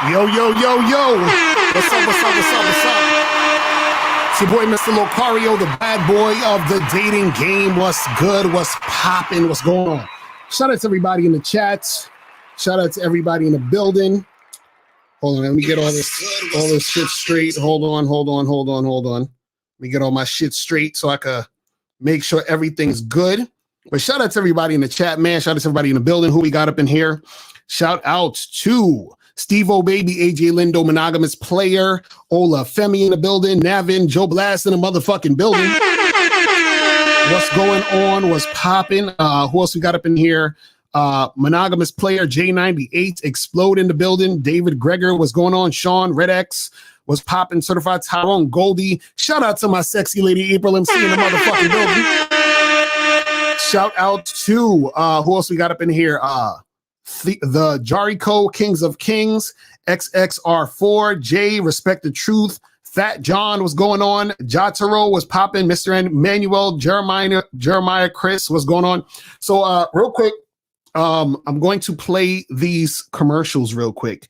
Yo, yo, yo, yo. What's up, what's up, what's up, what's up? It's your boy, Mr. Locario, the bad boy of the dating game. What's good? What's popping? What's going on? Shout out to everybody in the chats. Shout out to everybody in the building. Hold on, let me get all this shit straight. Hold on. Let me get all my shit straight so I can make sure everything's good. But shout out to everybody in the chat, man. Shout out to everybody in the building who we got up in here. Shout out to Steve O Baby, AJ Lindo, monogamous player, Ola Femi in the building, Navin, Joe Blast in the motherfucking building. What's going on? What's popping? Who else we got up in here? Monogamous player J98, Explode in the building. David Greger, what's going on? Sean Red X was popping. Certified Tyrone Goldie. Shout out to my sexy lady April MC in the motherfucking building. Shout out to who else we got up in here? The Jarico, Kings of Kings, XXR4, J, Respect the Truth, Fat John was going on, Jataro was popping, Mr. Emmanuel, Jeremiah Chris was going on. So real quick, I'm going to play these commercials real quick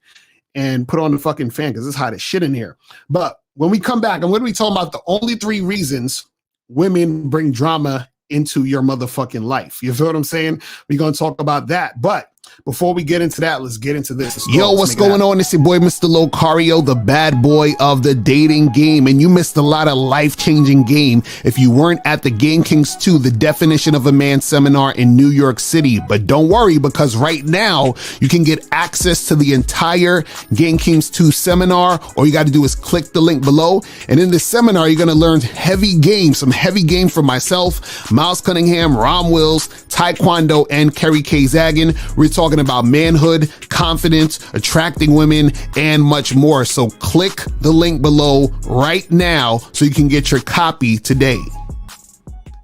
and put on the fucking fan because it's hot as shit in here. But when we come back, I'm going to be talking about the only 3 reasons women bring drama into your motherfucking life. You feel what I'm saying? We're going to talk about that. But before we get into that, let's get into this. Yo, what's going on? It's your boy, Mr. Locario, the bad boy of the dating game. And you missed a lot of life-changing game if you weren't at the Game Kings 2, the definition of a man seminar in New York City. But don't worry, because right now you can get access to the entire Game Kings 2 seminar. All you got to do is click the link below. And in this seminar, you're going to learn some heavy game from myself, Miles Cunningham, Rom Wills, Taekwondo, and Kerry K. Zagan. We're talking about manhood, confidence, attracting women, and much more. So click the link below right now so you can get your copy today.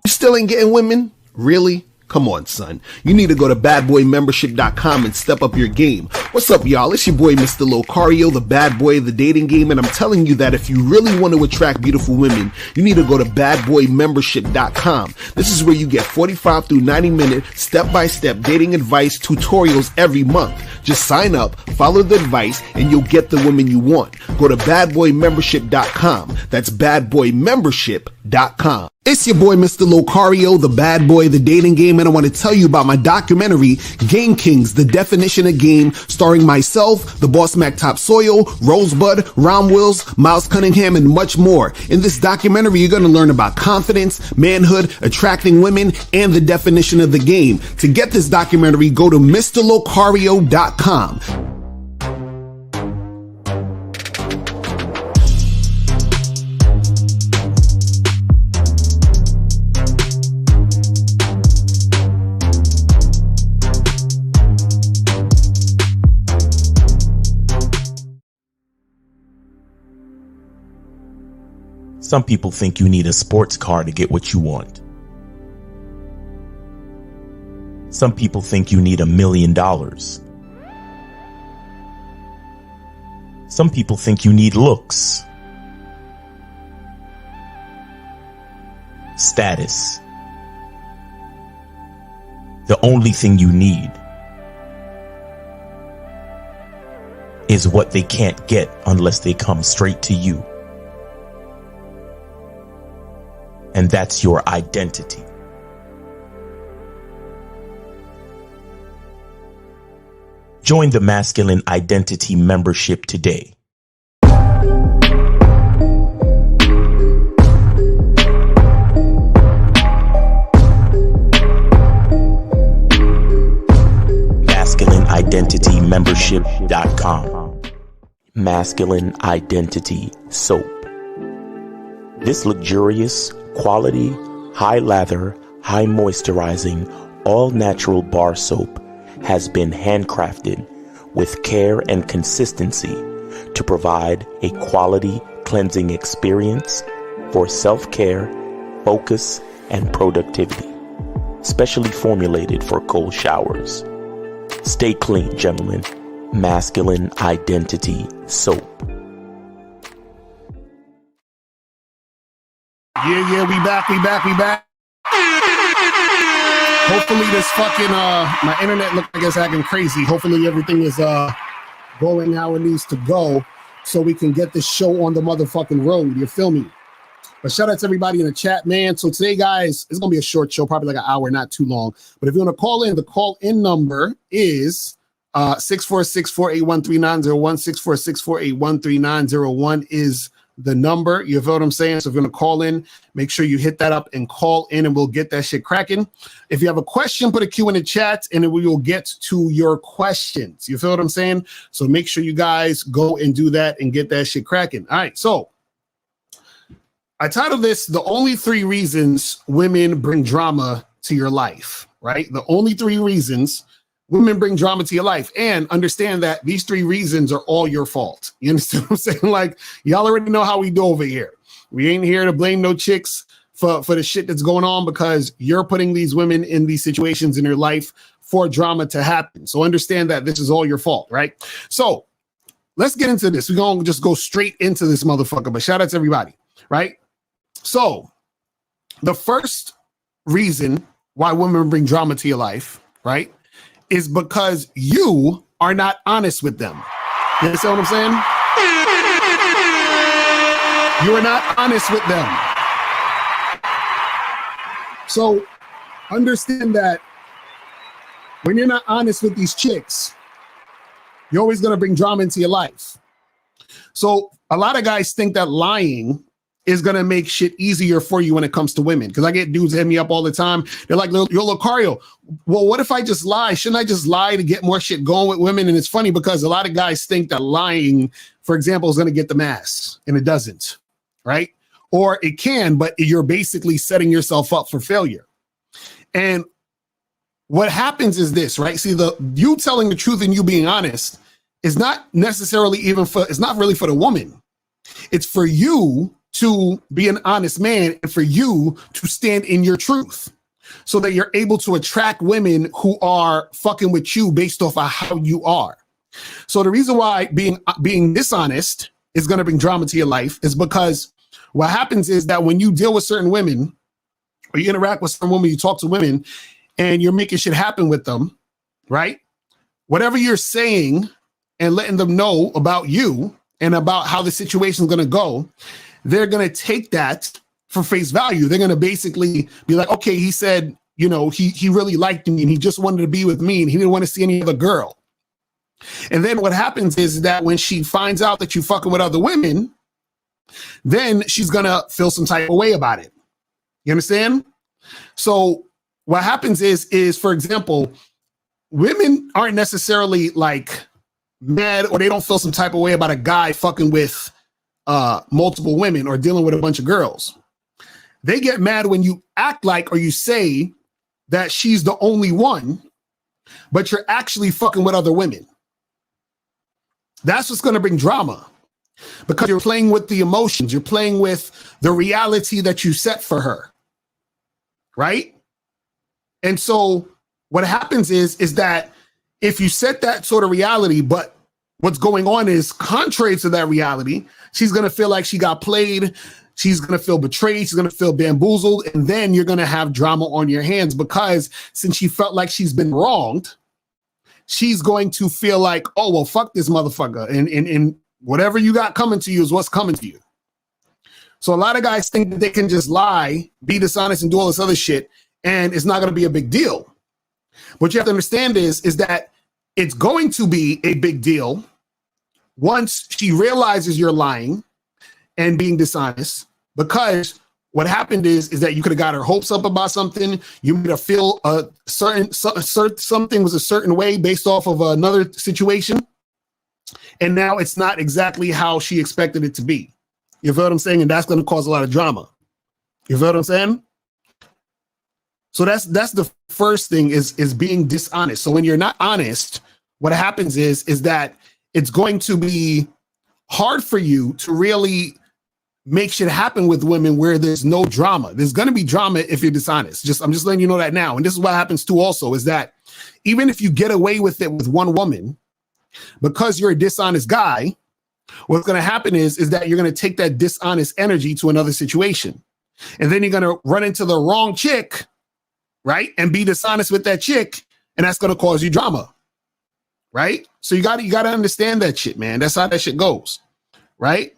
You still ain't getting women? Really? Come on, son. You need to go to badboymembership.com and step up your game. What's up, y'all? It's your boy, Mr. Locario, the bad boy of the dating game, and I'm telling you that if you really want to attract beautiful women, you need to go to badboymembership.com. This is where you get 45 through 90-minute step-by-step dating advice tutorials every month. Just sign up, follow the advice, and you'll get the women you want. Go to badboymembership.com. That's badboymembership.com. It's your boy, Mr. Locario, the bad boy of the dating game, and I want to tell you about my documentary, Game Kings, the definition of game, starring myself, the Boss Mac Topsoil, Rosebud, Rom Wills, Miles Cunningham, and much more. In this documentary, you're going to learn about confidence, manhood, attracting women, and the definition of the game. To get this documentary, go to MrLocario.com. Some people think you need a sports car to get what you want. Some people think you need $1 million. Some people think you need looks, status. The only thing you need is what they can't get unless they come straight to you. And that's your identity. Join the Masculine Identity membership today. MasculineIdentityMembership.com. Masculine Identity Soap. This luxurious, quality, high lather, high moisturizing, all natural bar soap has been handcrafted with care and consistency to provide a quality cleansing experience for self-care, focus, and productivity. Specially formulated for cold showers. Stay clean, gentlemen. Masculine Identity Soap. Yeah, we back. Hopefully this fucking, my internet looks like it's acting crazy. Hopefully everything is going how it needs to go so we can get this show on the motherfucking road. You feel me? But shout out to everybody in the chat, man. So today, guys, it's going to be a short show, probably like an hour, not too long. But if you want to call in, the call-in number is 646-481-3901. 646-481-3901 is the number. You feel what I'm saying? So if you're going to call in, make sure you hit that up and call in, and we'll get that shit cracking. If you have a question, put a Q in the chat, and then we will get to your questions. You feel what I'm saying? So make sure you guys go and do that and get that shit cracking. All right, so I titled this, The Only 3 Reasons Women Bring Drama to Your Life, right? The only 3 reasons women bring drama to your life. And understand that these 3 reasons are all your fault. You understand what I'm saying? Like, y'all already know how we do over here. We ain't here to blame no chicks for the shit that's going on, because you're putting these women in these situations in your life for drama to happen. So understand that this is all your fault, right? So let's get into this. We're going to just go straight into this motherfucker, but shout out to everybody, right? So the first reason why women bring drama to your life, right, is because you are not honest with them. You understand what I'm saying? You are not honest with them. So understand that when you're not honest with these chicks, you're always going to bring drama into your life. So a lot of guys think that lying is going to make shit easier for you when it comes to women. Because I get dudes hit me up all the time. They're like, yo, Lucario, well, what if I just lie? Shouldn't I just lie to get more shit going with women? And it's funny because a lot of guys think that lying, for example, is going to get them ass, and it doesn't, right? Or it can, but you're basically setting yourself up for failure. And what happens is this, right? See, you telling the truth and you being honest is not necessarily it's not really for the woman. It's for you to be an honest man and for you to stand in your truth so that you're able to attract women who are fucking with you based off of how you are. So the reason why being dishonest is going to bring drama to your life is because what happens is that when you deal with certain women or you interact with some women, you talk to women and you're making shit happen with them, right? Whatever you're saying and letting them know about you and about how the situation is going to go, they're going to take that for face value. They're going to basically be like, okay, he said, you know, he really liked me and he just wanted to be with me and he didn't want to see any other girl. And then what happens is that when she finds out that you fucking with other women, then she's going to feel some type of way about it. You understand? So what happens is, for example, women aren't necessarily like mad or they don't feel some type of way about a guy fucking with multiple women or dealing with a bunch of girls. They get mad when you act like or you say that she's the only one, but you're actually fucking with other women. That's what's going to bring drama, because you're playing with the emotions. You're playing with the reality that you set for her, right? And so what happens is that if you set that sort of reality, but what's going on is contrary to that reality, she's going to feel like she got played. She's going to feel betrayed. She's going to feel bamboozled. And then you're going to have drama on your hands, because since she felt like she's been wronged, she's going to feel like, oh, well, fuck this motherfucker. And whatever you got coming to you is what's coming to you. So a lot of guys think that they can just lie, be dishonest, and do all this other shit, and it's not going to be a big deal. What you have to understand is that it's going to be a big deal once she realizes you're lying and being dishonest, because what happened is that you could have got her hopes up about something. You made her feel something was a certain way based off of another situation. And now it's not exactly how she expected it to be. You feel what I'm saying? And that's going to cause a lot of drama. You feel what I'm saying? So that's the first thing is being dishonest. So when you're not honest, what happens is that it's going to be hard for you to really make shit happen with women where there's no drama. There's going to be drama if you're dishonest. I'm just letting you know that now. And this is what happens too also, is that even if you get away with it with one woman, because you're a dishonest guy, what's going to happen is that you're going to take that dishonest energy to another situation. And then you're going to run into the wrong chick, right? And be dishonest with that chick. And that's going to cause you drama, right? So you got to understand that shit, man. That's how that shit goes, right?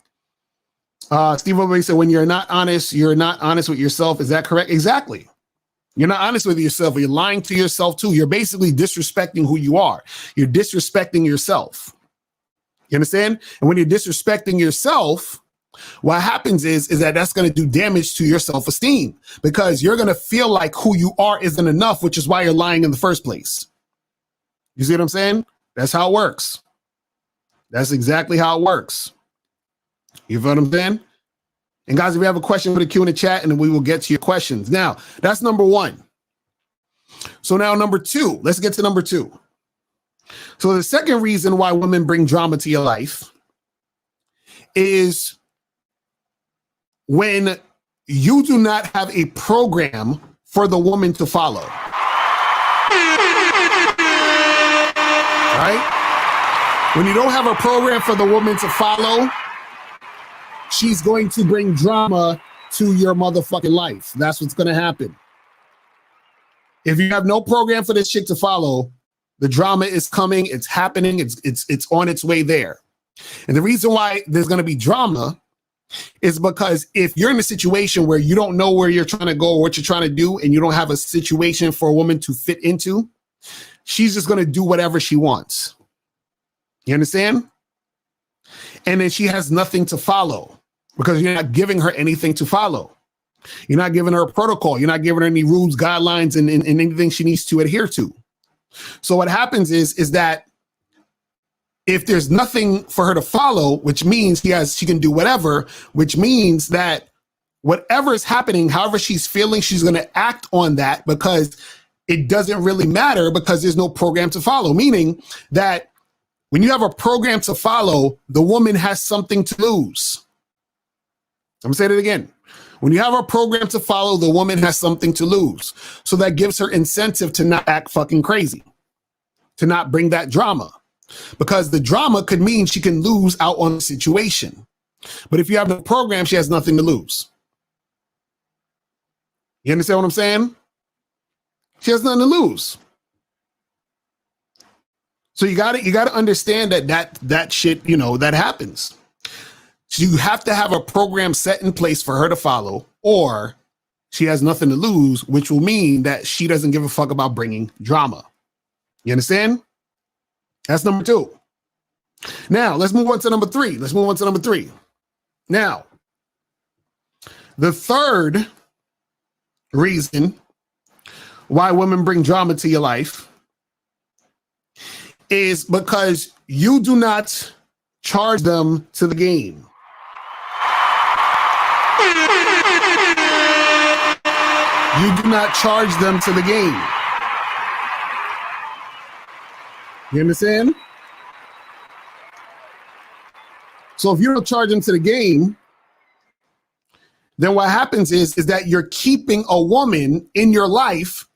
Steve Obey said, when you're not honest with yourself. Is that correct? Exactly. You're not honest with yourself. You're lying to yourself too. You're basically disrespecting who you are. You're disrespecting yourself. You understand? And when you're disrespecting yourself, what happens is that that's going to do damage to your self-esteem, because you're going to feel like who you are isn't enough, which is why you're lying in the first place. You see what I'm saying? That's how it works. That's exactly how it works. You feel what I'm saying? And guys, if you have a question, put a Q in the chat and we will get to your questions. Now, that's number one. So now number two, let's get to number two. So the second reason why women bring drama to your life is when you do not have a program for the woman to follow. Right? When you don't have a program for the woman to follow, she's going to bring drama to your motherfucking life. That's what's going to happen. If you have no program for this chick to follow, the drama is coming, it's happening, it's on its way there. And the reason why there's going to be drama is because if you're in a situation where you don't know where you're trying to go or what you're trying to do, and you don't have a situation for a woman to fit into, she's just going to do whatever she wants. You understand? And then she has nothing to follow because you're not giving her anything to follow. You're not giving her a protocol. You're not giving her any rules, guidelines, and anything she needs to adhere to. So what happens is that if there's nothing for her to follow, which means she can do whatever, which means that whatever is happening, however she's feeling, she's going to act on that because it doesn't really matter because there's no program to follow. Meaning that when you have a program to follow, the woman has something to lose. I'm going to say it again. When you have a program to follow, the woman has something to lose. So that gives her incentive to not act fucking crazy, to not bring that drama. Because the drama could mean she can lose out on the situation. But if you have no program, she has nothing to lose. You understand what I'm saying? She has nothing to lose. So you got to understand that shit, that happens. So you have to have a program set in place for her to follow, or she has nothing to lose, which will mean that she doesn't give a fuck about bringing drama. You understand? That's number two. Now, let's move on to number three. Now, the third reason why women bring drama to your life is because you do not charge them to the game. You do not charge them to the game. You understand? So if you don't charge them to the game, then what happens is that you're keeping a woman in your life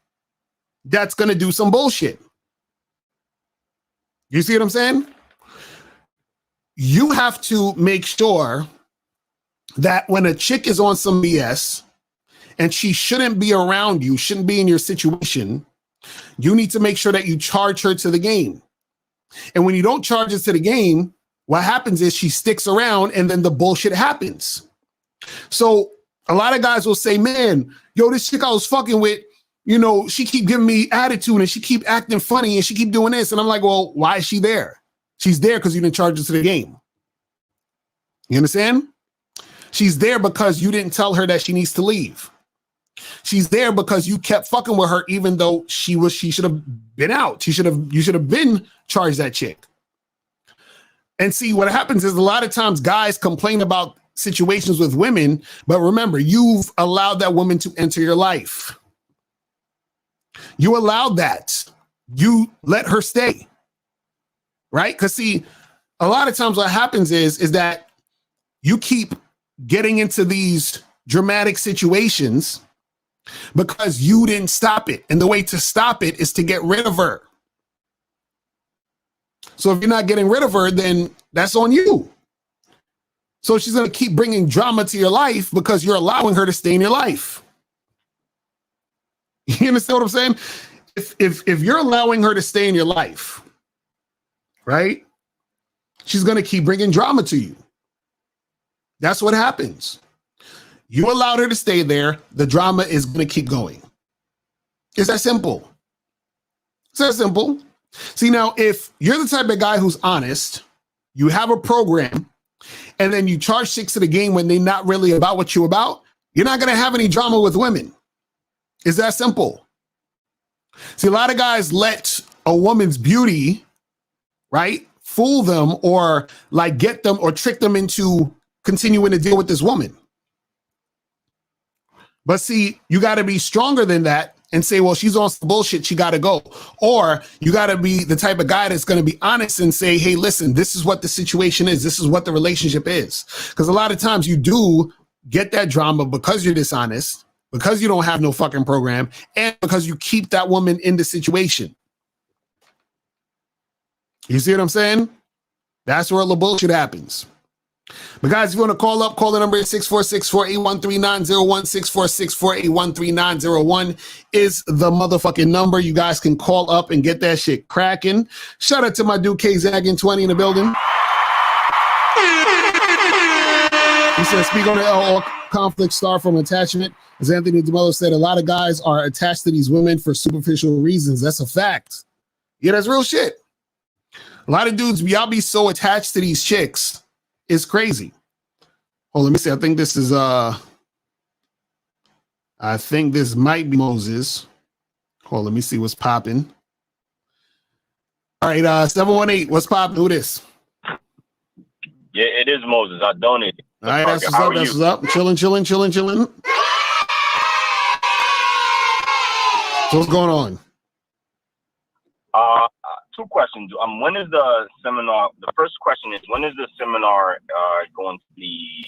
that's going to do some bullshit. You see what I'm saying? You have to make sure that when a chick is on some BS and she shouldn't be around you, shouldn't be in your situation, you need to make sure that you charge her to the game. And when you don't charge her to the game, what happens is she sticks around and then the bullshit happens. So a lot of guys will say, man, this chick I was fucking with, she keep giving me attitude and she keep acting funny and she keep doing this. And I'm like, well, why is she there? She's there because you didn't charge her to the game. You understand? She's there because you didn't tell her that she needs to leave. She's there because you kept fucking with her, even though she should have been out. You should have been charged that chick. And see, what happens is a lot of times guys complain about situations with women, but remember, you've allowed that woman to enter your life. You allowed that. You let her stay. Right? Because see, a lot of times what happens is that you keep getting into these dramatic situations because you didn't stop it. And the way to stop it is to get rid of her. So if you're not getting rid of her, then that's on you. So she's going to keep bringing drama to your life because you're allowing her to stay in your life. You understand what I'm saying? If you're allowing her to stay in your life, right? She's going to keep bringing drama to you. That's what happens. You allowed her to stay there. The drama is going to keep going. It's that simple. It's that simple. See, now, if you're the type of guy who's honest, you have a program, and then you charge chicks to the game when they're not really about what you're about, you're not going to have any drama with women. It's that simple. See, a lot of guys let a woman's beauty, right, fool them or like get them or trick them into continuing to deal with this woman. But see, you got to be stronger than that and say, well, she's on some bullshit, she got to go. Or you got to be the type of guy that's going to be honest and say, hey, listen, this is what the situation is. This is what the relationship is. Because a lot of times you do get that drama because you're dishonest, because you don't have no fucking program, and because you keep that woman in the situation. You see what I'm saying? That's where all the bullshit happens. But guys, if you want to call up, call the number 646-481-3901. 646-481-3901 is the motherfucking number. You guys can call up and get that shit cracking. Shout out to my dude K-Zaggin 20 in the building. He said, speak on the all conflict start from attachment. As Anthony DeMello said, a lot of guys are attached to these women for superficial reasons. That's a fact. Yeah, that's real shit. A lot of dudes, y'all be so attached to these chicks. It's crazy. Oh, let me see. I think this is I think this might be Moses. Hold, let me see what's popping. All right, 718. What's popping? Who this? Yeah, it is Moses. I donated. All right, that's what's up. That's what's up. Chilling. So what's going on? Two questions. When is the seminar? The first question is, when is the seminar going to be?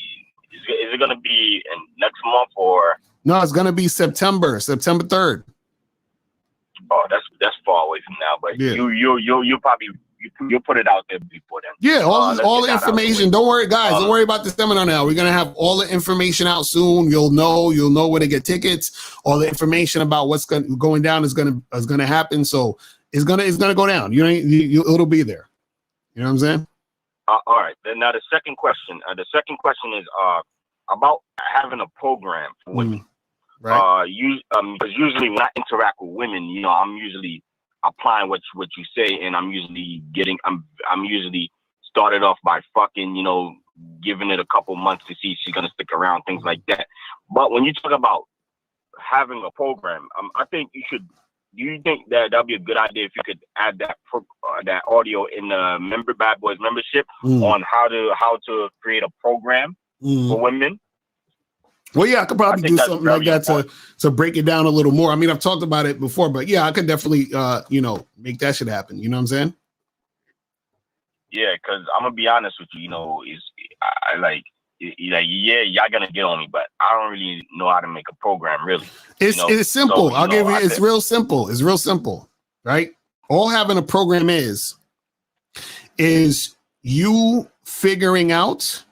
Is it going to be next month or? No, it's going to be September 3rd. Oh, that's far away from now, but yeah. you probably you'll put it out there before then. Yeah, all the information. Don't worry, guys. Don't worry about the seminar now. We're gonna have all the information out soon. You'll know where to get tickets. All the information about what's going down is gonna happen. So it's gonna go down. It'll be there. You know what I'm saying? All right. Then now the second question. The second question is about having a program for women. Right. Because usually when I interact with women, I'm usually applying what you say, and I'm usually started off by fucking, giving it a couple months to see if she's gonna stick around, things like that. But when you talk about having a program, I think you should. Do you think that'd be a good idea if you could add that audio in the Bad Boys membership on how to create a program for women? Well, yeah, I could probably do something like that to break it down a little more. I mean, I've talked about it before, but yeah, I could definitely, make that shit happen. You know what I'm saying? Yeah, because I'm gonna be honest with you. Y'all gonna get on me, but I don't really know how to make a program. Really, it's simple. So, I'll give you. It's real simple. It's real simple, right? All having a program is you figuring out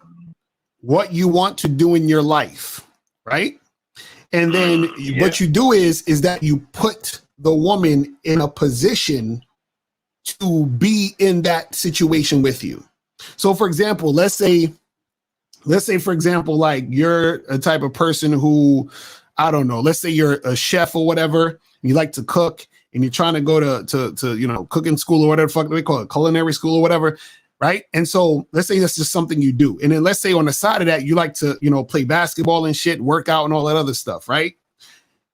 what you want to do in your life. Right. And then what you do is that you put the woman in a position to be in that situation with you. So, for example, let's say, for example, like you're a type of person who, I don't know, let's say you're a chef or whatever, and you like to cook and you're trying to go to cooking school or whatever the fuck they call it, culinary school or whatever. Right. And so let's say that's just something you do. And then let's say on the side of that, you like to, play basketball and shit, work out and all that other stuff. Right.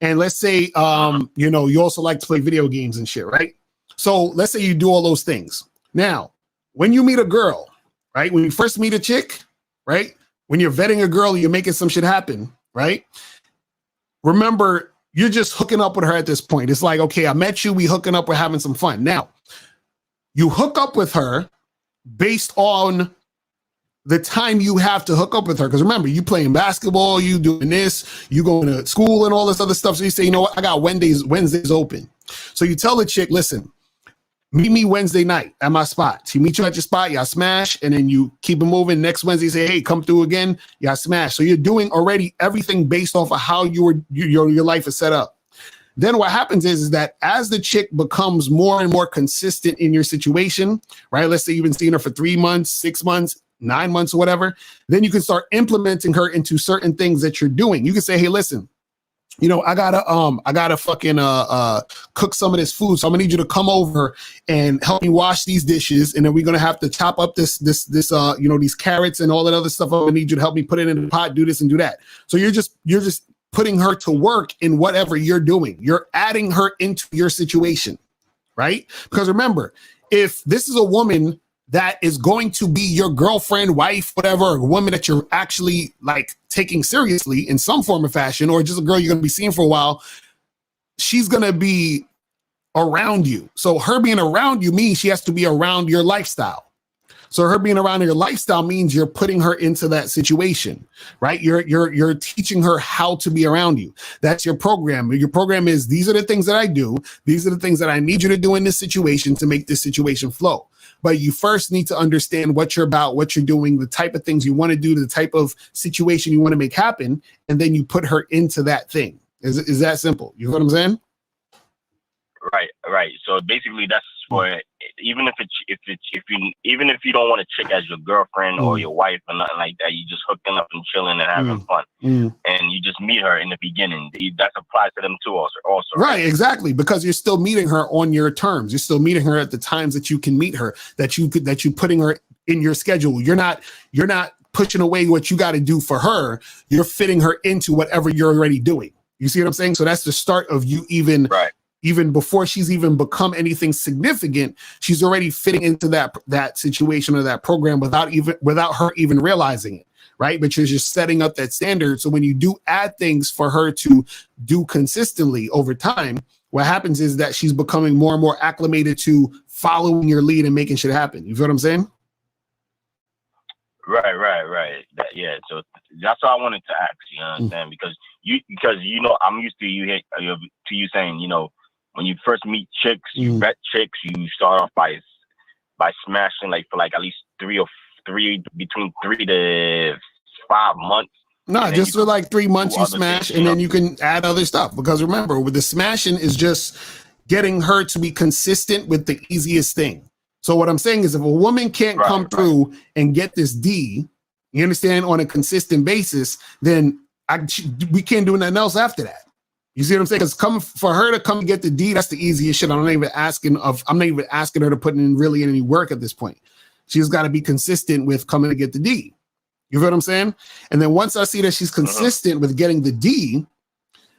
And let's say, you also like to play video games and shit. Right. So let's say you do all those things. Now, when you meet a girl, right, when you first meet a chick, right, when you're vetting a girl, you're making some shit happen. Right. Remember, you're just hooking up with her at this point. It's like, OK, I met you. We hooking up. We're having some fun. Now, you hook up with her based on the time you have to hook up with her. Because remember, you playing basketball, you doing this, you going to school and all this other stuff. So you say, you know what, I got Wednesdays open. So you tell the chick, listen, meet me Wednesday night at my spot. So you meet you at your spot, y'all smash, and then you keep it moving. Next Wednesday, say, hey, come through again, y'all smash. So you're doing already everything based off of how your life is set up. then what happens is that as the chick becomes more and more consistent in your situation, right? Let's say you've been seeing her for 3 months, 6 months, 9 months, or whatever. Then you can start implementing her into certain things that you're doing. You can say, hey, listen, you know, I gotta fucking cook some of this food. So I'm gonna need you to come over and help me wash these dishes. And then we're gonna have to chop up this you know, these carrots and all that other stuff. I'm gonna need you to help me put it in the pot, do this and do that. So you're just putting her to work in whatever you're doing. You're adding her into your situation, right? Because remember, if this is a woman that is going to be your girlfriend, wife, whatever, a woman that you're actually like taking seriously in some form or fashion, or just a girl you're going to be seeing for a while, she's going to be around you. So her being around you means she has to be around your lifestyle. So her being around your lifestyle means you're putting her into that situation, right? You're teaching her how to be around you. That's your program. Your program is, these are the things that I do. These are the things that I need you to do in this situation to make this situation flow. But you first need to understand what you're about, what you're doing, the type of things you want to do, the type of situation you want to make happen, and then you put her into that thing. Is that simple? You know what I'm saying? Right. So basically, that's for even if you don't want a chick as your girlfriend or your wife or nothing like that, you just hooking up and chilling and having fun, and you just meet her in the beginning. That applies to them too, also. Right, exactly, because you're still meeting her on your terms. You're still meeting her at the times that you can meet her. That you putting her in your schedule. You're not pushing away what you got to do for her. You're fitting her into whatever you're already doing. You see what I'm saying? So that's the start of you even before she's even become anything significant, she's already fitting into that situation or that program without her even realizing it, right? But you're just setting up that standard. So when you do add things for her to do consistently over time, what happens is that she's becoming more and more acclimated to following your lead and making shit happen. You feel what I'm saying? Right. So that's what I wanted to ask. You understand? Because you know, I'm used to you saying, you know, when you first meet chicks, you vet chicks, you start off by smashing for at least between 3 to 5 months. No, just for 3 months you smash, and then you can add other stuff. Because remember, with the smashing is just getting her to be consistent with the easiest thing. So what I'm saying is, if a woman can't come through and get this D, you understand, on a consistent basis, then we can't do nothing else after that. You see what I'm saying? Because for her to come and get the D, that's the easiest shit. I'm not even asking her to put in really any work at this point. She's got to be consistent with coming to get the D. You feel what I'm saying? And then once I see that she's consistent with getting the D,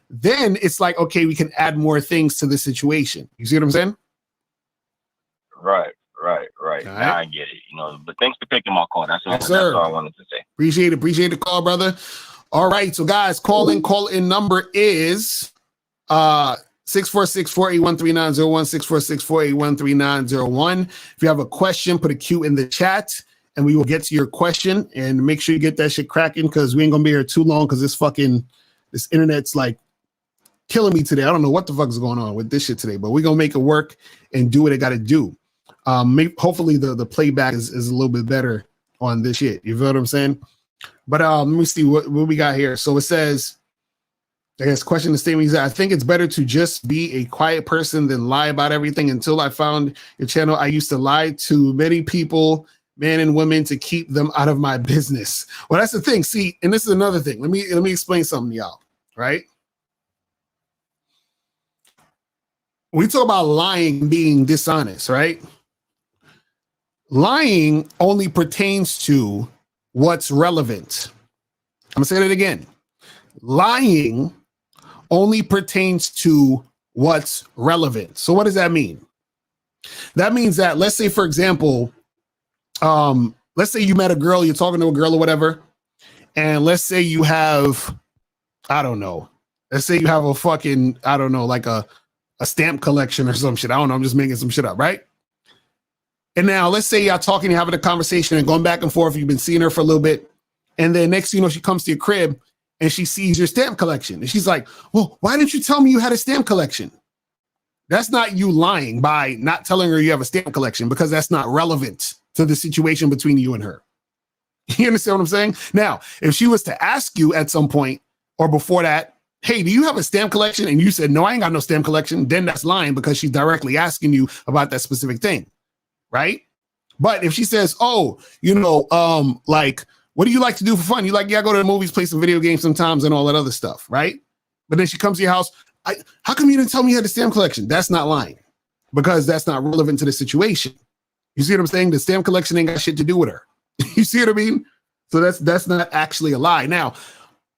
then it's like, okay, we can add more things to the situation. You see what I'm saying? Right. Now I get it. You know, but thanks for taking my call. That's all I wanted to say. Appreciate the call, brother. All right, so guys, call in number is 646-481-3901, 646-481-3901. If you have a question, put a Q in the chat and we will get to your question, and make sure you get that shit cracking, because we ain't gonna be here too long, because this internet's killing me today. I don't know what the fuck is going on with this shit today, but we're gonna make it work and do what it gotta do. Hopefully the playback is a little bit better on this shit. You feel what I'm saying? But let me see what we got here. So it says, I guess, question the statement. I think it's better to just be a quiet person than lie about everything. Until I found your channel, I used to lie to many people, men and women, to keep them out of my business. Well, that's the thing. See, and this is another thing. Let me explain something to y'all, right? We talk about lying being dishonest, right? Lying only pertains to what's relevant. I'm gonna say that again. Lying only pertains to what's relevant. So what does that mean? That means that, let's say, for example, let's say you met a girl, you're talking to a girl or whatever, and let's say you have, let's say you have a fucking, a stamp collection or some shit. I don't know, I'm just making some shit up, right? And now let's say y'all talking, you're having a conversation and going back and forth. You've been seeing her for a little bit. And then next thing you know, she comes to your crib and she sees your stamp collection. And she's like, well, why didn't you tell me you had a stamp collection? That's not you lying by not telling her you have a stamp collection, because that's not relevant to the situation between you and her. You understand what I'm saying? Now, if she was to ask you at some point or before that, hey, do you have a stamp collection? And you said, no, I ain't got no stamp collection. Then that's lying because she's directly asking you about that specific thing, right? But if she says, oh, like, what do you like to do for fun? You like, yeah, I go to the movies, play some video games sometimes and all that other stuff, right? But then she comes to your house. How come you didn't tell me you had a stamp collection? That's not lying because that's not relevant to the situation. You see what I'm saying? The stamp collection ain't got shit to do with her. You see what I mean? So that's not actually a lie. Now,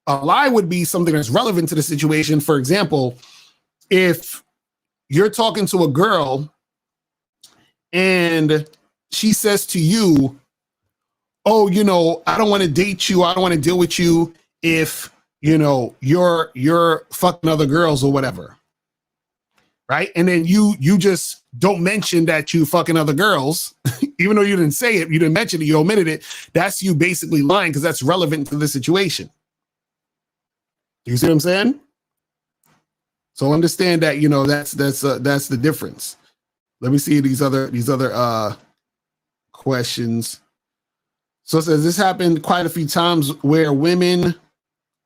a lie would be something that's relevant to the situation. For example, if you're talking to a girl and she says to you, oh, I don't want to date you. I don't want to deal with you if, you're fucking other girls or whatever. Right. And then you just don't mention that you fucking other girls, even though you didn't say it, you didn't mention it, you omitted it. That's you basically lying because that's relevant to the situation. You see what I'm saying? So understand that, that's the difference. Let me see these other questions. So it says this happened quite a few times where women,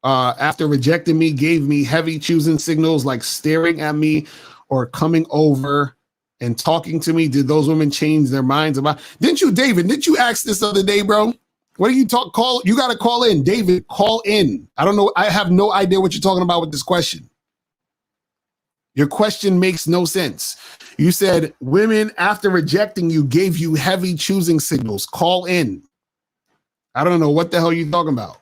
after rejecting me, gave me heavy choosing signals like staring at me or coming over and talking to me. Did those women change their minds about? Didn't you, David? Didn't you ask this other day, bro? What do you call? You got to call in, David. Call in. I don't know. I have no idea what you're talking about with this question. Your question makes no sense. You said women after rejecting you gave you heavy choosing signals. Call in. I don't know what the hell you're talking about.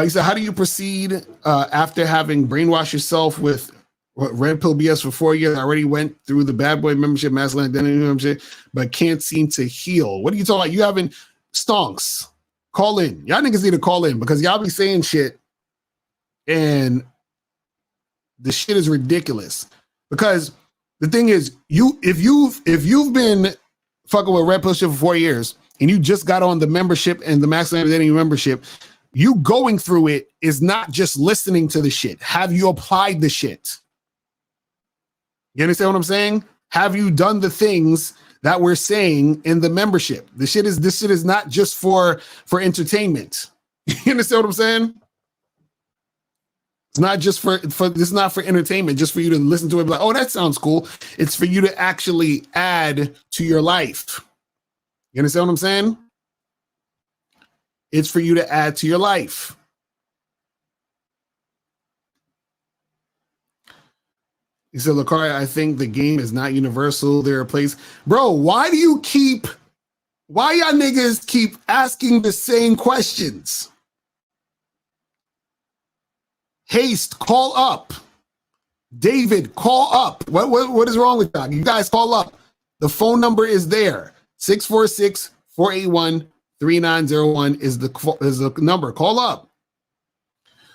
He said, how do you proceed after having brainwashed yourself with red pill BS for 4 years? I already went through the bad boy membership, masculine identity membership, but can't seem to heal. What are you talking about? You haven't stonks. Call in. Y'all niggas need to call in because y'all be saying shit and the shit is ridiculous. Because the thing is, if you've been fucking with red pill shit for 4 years and you just got on the membership and the masculine identity membership, you going through it is not just listening to the shit. Have you applied the shit? You understand what I'm saying? Have you done the things that we're saying in the membership? This shit is not just for entertainment. You understand what I'm saying? It's not just for this is not for entertainment, just for you to listen to it, be like, oh, that sounds cool. It's for you to actually add to your life. You understand what I'm saying? It's for you to add to your life. He said, Lakari, I think the game is not universal. There are places. Bro, why y'all niggas keep asking the same questions? Haste, call up. David, call up. What is wrong with that? You guys call up. The phone number is there. 646-481-3901 is the number. Call up.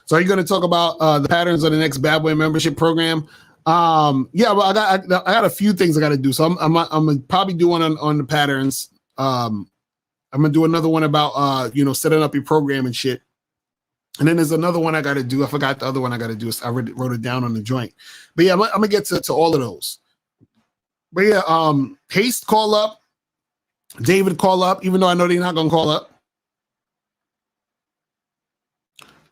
So are you going to talk about the patterns of the next Bad Boy membership program? Yeah, well, I got a few things I got to do. So I'm gonna probably do one on the patterns. I'm gonna do another one about setting up your program and shit. And then there's another one I got to do. I forgot the other one I got to do. I wrote it down on the joint. But yeah, I'm gonna get to all of those. But yeah, Haste, call up. David, call up. Even though I know they're not gonna call up.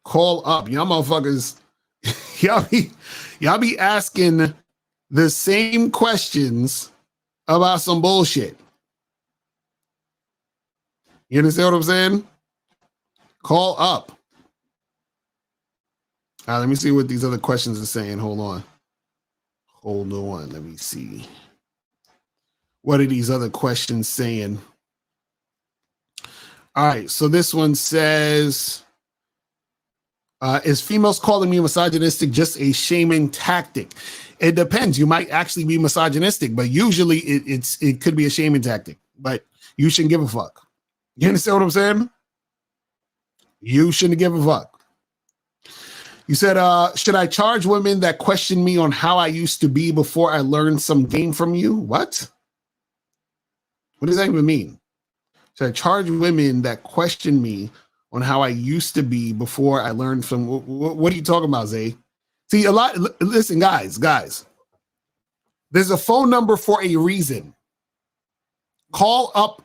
Call up, y'all motherfuckers. Y'all be asking the same questions about some bullshit. You understand what I'm saying? Call up. All right, let me see what these other questions are saying. Hold on. Let me see. What are these other questions saying? All right, so this one says, is females calling me misogynistic just a shaming tactic? It depends. You might actually be misogynistic, but usually it could be a shaming tactic, but you shouldn't give a fuck. You understand what I'm saying? You shouldn't give a fuck. You said, should I charge women that question me on how I used to be before I learned some game from you? What? What does that even mean? Should I charge women that question me on how I used to be before I learned from? What are you talking about, Zay? See, listen, guys, there's a phone number for a reason. Call up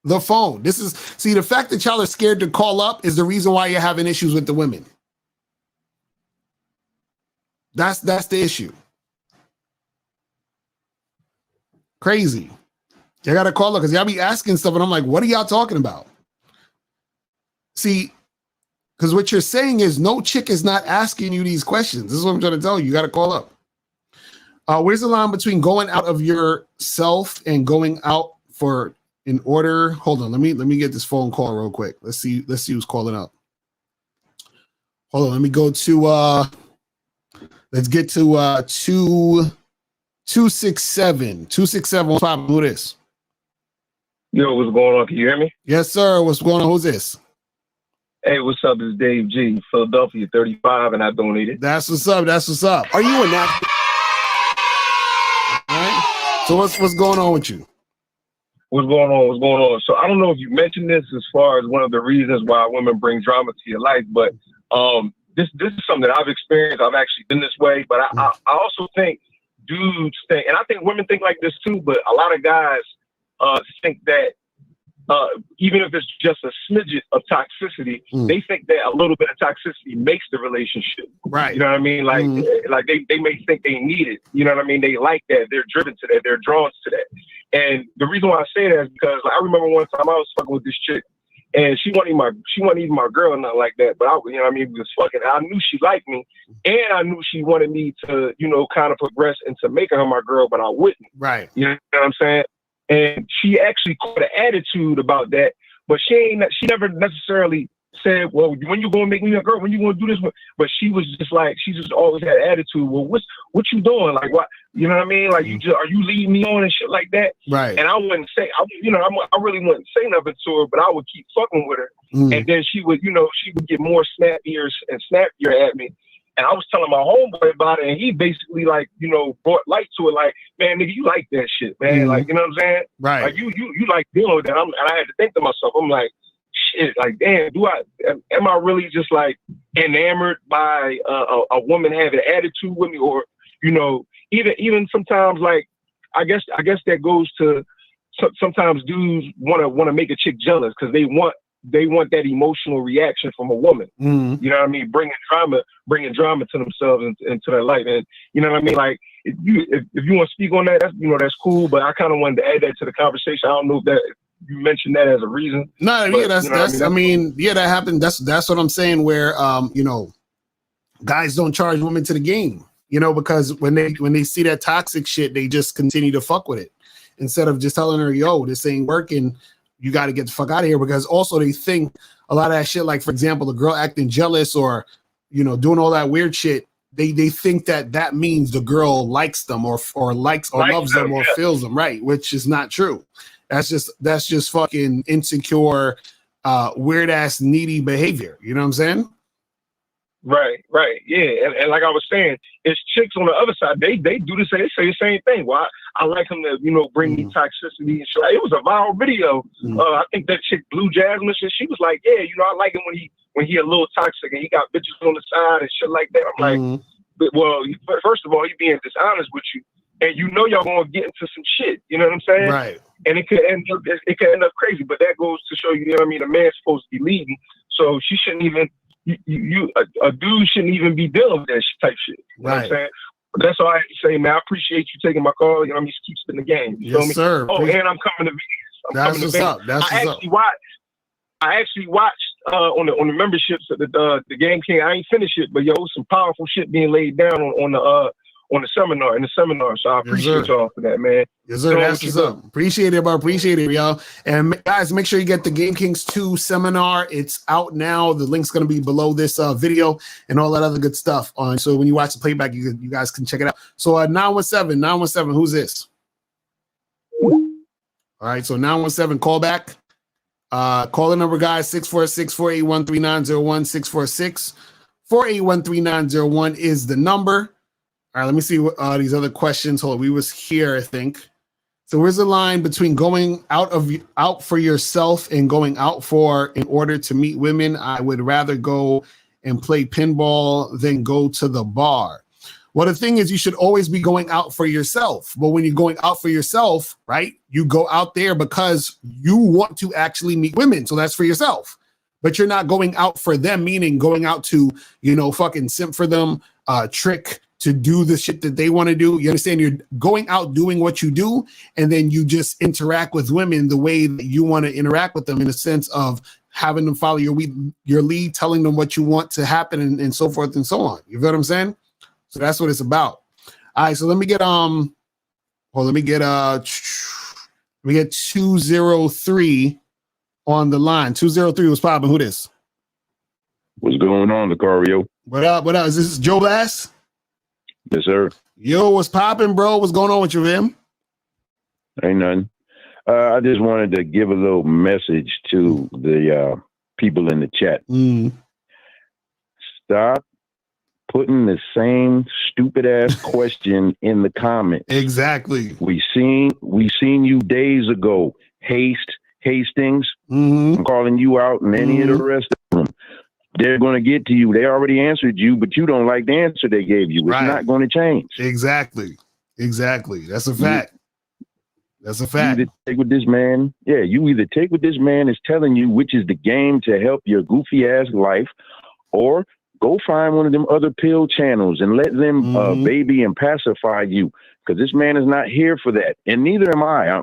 the phone. The fact that y'all are scared to call up is the reason why you're having issues with the women. That's the issue. Crazy. I got to call her because y'all be asking stuff and I'm like, what are y'all talking about? See, because what you're saying is no chick is not asking you these questions. This is what I'm trying to tell you. You got to call up. Where's the line between going out of yourself and going out for in order? Hold on. Let me get this phone call real quick. Let's see who's calling up. Hold on. Let me go to let's get to 267. 267. What's poppin'? Who this? Yo, what's going on? Can you hear me? Yes, sir. What's going on? Who's this? Hey, what's up? It's Dave G, Philadelphia, 35, and I donated. That's what's up. That's what's up. Are you in that? All right. So what's going on with you? What's going on? What's going on? So I don't know if you mentioned this as far as one of the reasons why women bring drama to your life, but this is something that I've experienced. I've actually been this way, but I also think dudes think, and I think women think like this too, but a lot of guys think that even if it's just a smidget of toxicity, they think that a little bit of toxicity makes the relationship. Right. You know what I mean? Like, like they may think they need it. You know what I mean? They like that. They're driven to that. They're drawn to that. And the reason why I say that is because I remember one time I was fucking with this chick, and she wasn't even my girl or nothing like that. But you know what I mean? We was fucking. I knew she liked me, and I knew she wanted me to, you know, kind of progress into making her my girl, but I wouldn't. Right. You know what I'm saying? And she actually caught an attitude about that, but she never necessarily said, well, when you gonna make me a girl, when you gonna do this? But she was just like, she just always had an attitude. Well, what you doing? Like, what, you know what I mean? Like, are you leading me on and shit like that? Right. And I wouldn't say, I really wouldn't say nothing to her, but I would keep fucking with her. And then she would get more snappier at me. And I was telling my homeboy about it, and he basically, like, you know, brought light to it. Like, man, nigga, you like that shit, man. Like, you know what I'm saying? Right. Like, you like dealing with that. And I had to think to myself, I'm like, shit, like, damn, am I really just like enamored by a woman having an attitude with me, or, you know, even sometimes, like, I guess that goes to sometimes dudes want to make a chick jealous because they want that emotional reaction from a woman. You know what I mean? Bringing drama to themselves and to their life. And you know what I mean? Like, if you want to speak on that, that's cool. But I kind of wanted to add that to the conversation. I don't know if you mentioned that as a reason. No, but, yeah, that's that happened. That's what I'm saying. Where you know, guys don't charge women to the game. You know, because when they see that toxic shit, they just continue to fuck with it instead of just telling her, yo, this ain't working. You got to get the fuck out of here. Because also they think a lot of that shit, like, for example, the girl acting jealous or, you know, doing all that weird shit. They think that means the girl likes them or likes or loves them or feels them, right? Which is not true. That's just fucking insecure, weird ass needy behavior. You know what I'm saying? Right, yeah, and like I was saying, it's chicks on the other side. They do the same. They say the same thing. Well, I like him to, you know, bring me toxicity and shit. Like, it was a viral video. I think that chick Blue Jasmine, she was like, yeah, you know, I like him when he a little toxic and he got bitches on the side and shit like that. I'm like, but, well, first of all, he being dishonest with you, and you know y'all gonna get into some shit. You know what I'm saying? Right. And it could end up crazy. But that goes to show you, you know what I mean? A man's supposed to be leading, so she shouldn't even. A dude shouldn't even be dealing with that type shit. You know what I'm saying? But that's all I have to say, man. I appreciate you taking my call. You know, I'm just keep spitting the game. You feel me? Sir. Oh, and I'm coming to Vegas. That's what's up. I actually watched on the memberships of the Game King. I ain't finished it, but yo, some powerful shit being laid down on the seminar. So I appreciate y'all for that, man. Yes, sir. That's what's up. Appreciate it, bro. Appreciate it, y'all. And guys, make sure you get the Game Kings 2 seminar. It's out now. The link's going to be below this video and all that other good stuff. So when you watch the playback, you guys can check it out. So 917, who's this? All right, so 917, call back. Call the number, guys, 646-481-3901. 646-481-3901 is the number. All right, let me see what these other questions. Hold on, we was here, I think. So where's the line between going out for yourself and going out in order to meet women? I would rather go and play pinball than go to the bar. Well, the thing is, you should always be going out for yourself. But when you're going out for yourself, right, you go out there because you want to actually meet women. So that's for yourself. But you're not going out for them, meaning going out to, you know, fucking simp for them, trick, to do the shit that they want to do. You understand? You're going out doing what you do, and then you just interact with women the way that you want to interact with them, in a sense of having them follow your lead, telling them what you want to happen, and so forth and so on. You feel what I'm saying? So that's what it's about. All right, so let me get 203 on the line. 203 was popping. Who this? What's going on, Lucario? What up? What up? Is this Joe Blast? Yes, sir. Yo, what's popping, bro? What's going on with you, man? Ain't nothing. I just wanted to give a little message to the people in the chat. Stop putting the same stupid ass question in the comments. Exactly. We seen you days ago. Hastings. I'm calling you out, and any of the rest of them. They're going to get to you. They already answered you, but you don't like the answer they gave you. It's not going to change. Exactly. That's a fact. That's a fact. You either take what this man, you either take what this man is telling you, which is the game to help your goofy ass life, or go find one of them other pill channels and let them baby and pacify you. Because this man is not here for that. And neither am I. I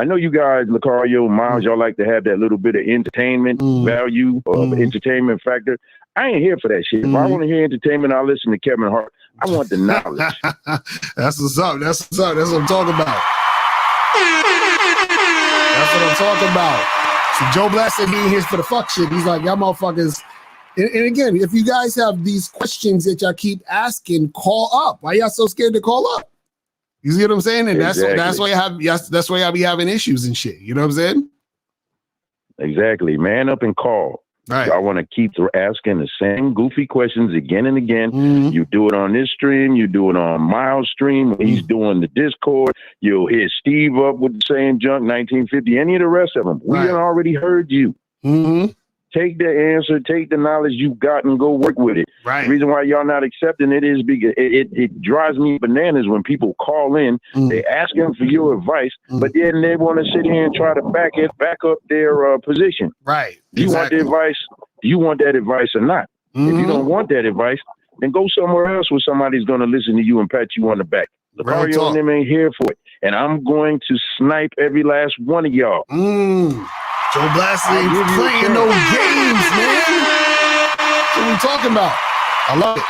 know you guys, Lucario, Miles, y'all like to have that little bit of entertainment value or entertainment factor. I ain't here for that shit. If I want to hear entertainment, I'll listen to Kevin Hart. I want the knowledge. That's what's up. That's what I'm talking about. That's what I'm talking about. So Joe Blast ain't being here for the fuck shit. He's like, y'all motherfuckers. And again, if you guys have these questions that y'all keep asking, call up. Why y'all so scared to call up? You see what I'm saying? And that's why I be having issues and shit. You know what I'm saying? Exactly. Man up and call. Right. I want to keep asking the same goofy questions again and again. You do it on this stream. You do it on Miles' stream. When he's doing the Discord, you'll hear Steve up with the same junk, 1950, any of the rest of them. We had already heard you. Take the answer, take the knowledge you got and go work with it. Right. The reason why y'all not accepting it is because it drives me bananas when people call in, they asking for your advice, but then they want to sit here and try to back up their position. Right. Do you want the advice? Do you want that advice or not? If you don't want that advice, then go somewhere else where somebody's going to listen to you and pat you on the back. The Mario and them ain't here for it. And I'm going to snipe every last one of y'all. Joe Blast ain't playing no games, man. That's what we talking about. I love it.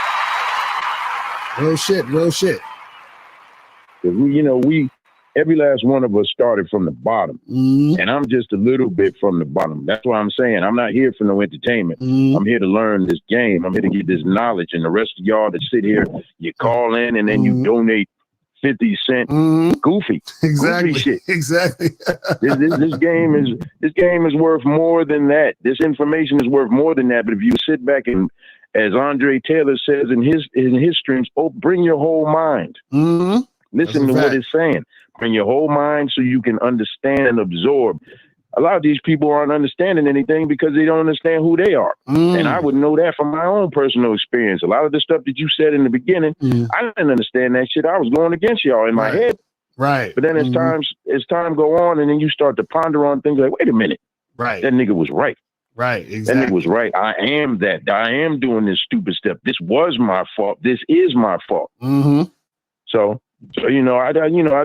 Real shit. We every last one of us started from the bottom. And I'm just a little bit from the bottom. That's why I'm saying I'm not here for no entertainment. I'm here to learn this game. I'm here to get this knowledge. And the rest of y'all that sit here, you call in and then you donate 50 cent goofy. Exactly. Goofy shit. Exactly. this game is worth more than that. This information is worth more than that. But if you sit back and, as Andre Taylor says in his streams, bring your whole mind. Listen to what it's saying. Bring your whole mind so you can understand and absorb. A lot of these people aren't understanding anything because they don't understand who they are. And I would know that from my own personal experience. A lot of the stuff that you said in the beginning, I didn't understand that shit. I was going against y'all in my head. Right. But then as time go on, and then you start to ponder on things like, wait a minute. Right. That nigga was right. Right. Exactly. That nigga was right. I am that. I am doing this stupid stuff. This was my fault. This is my fault. So I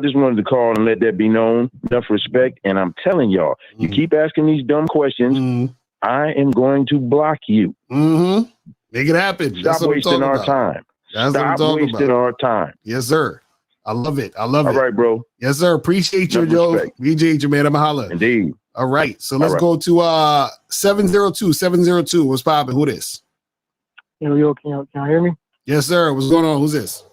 just wanted to call and let that be known. Enough respect. And I'm telling y'all, you keep asking these dumb questions, I am going to block you. Make it happen. Stop wasting our time. Stop wasting our time. Yes, sir. I love it. All right, bro. Yes, sir. Appreciate you, Joe. Appreciate you, man. I'm a holla. Indeed. All right. So let's go to 702. 702. What's popping? Who this? Yo, can y'all hear me? Yes, sir. What's going on? Who's this?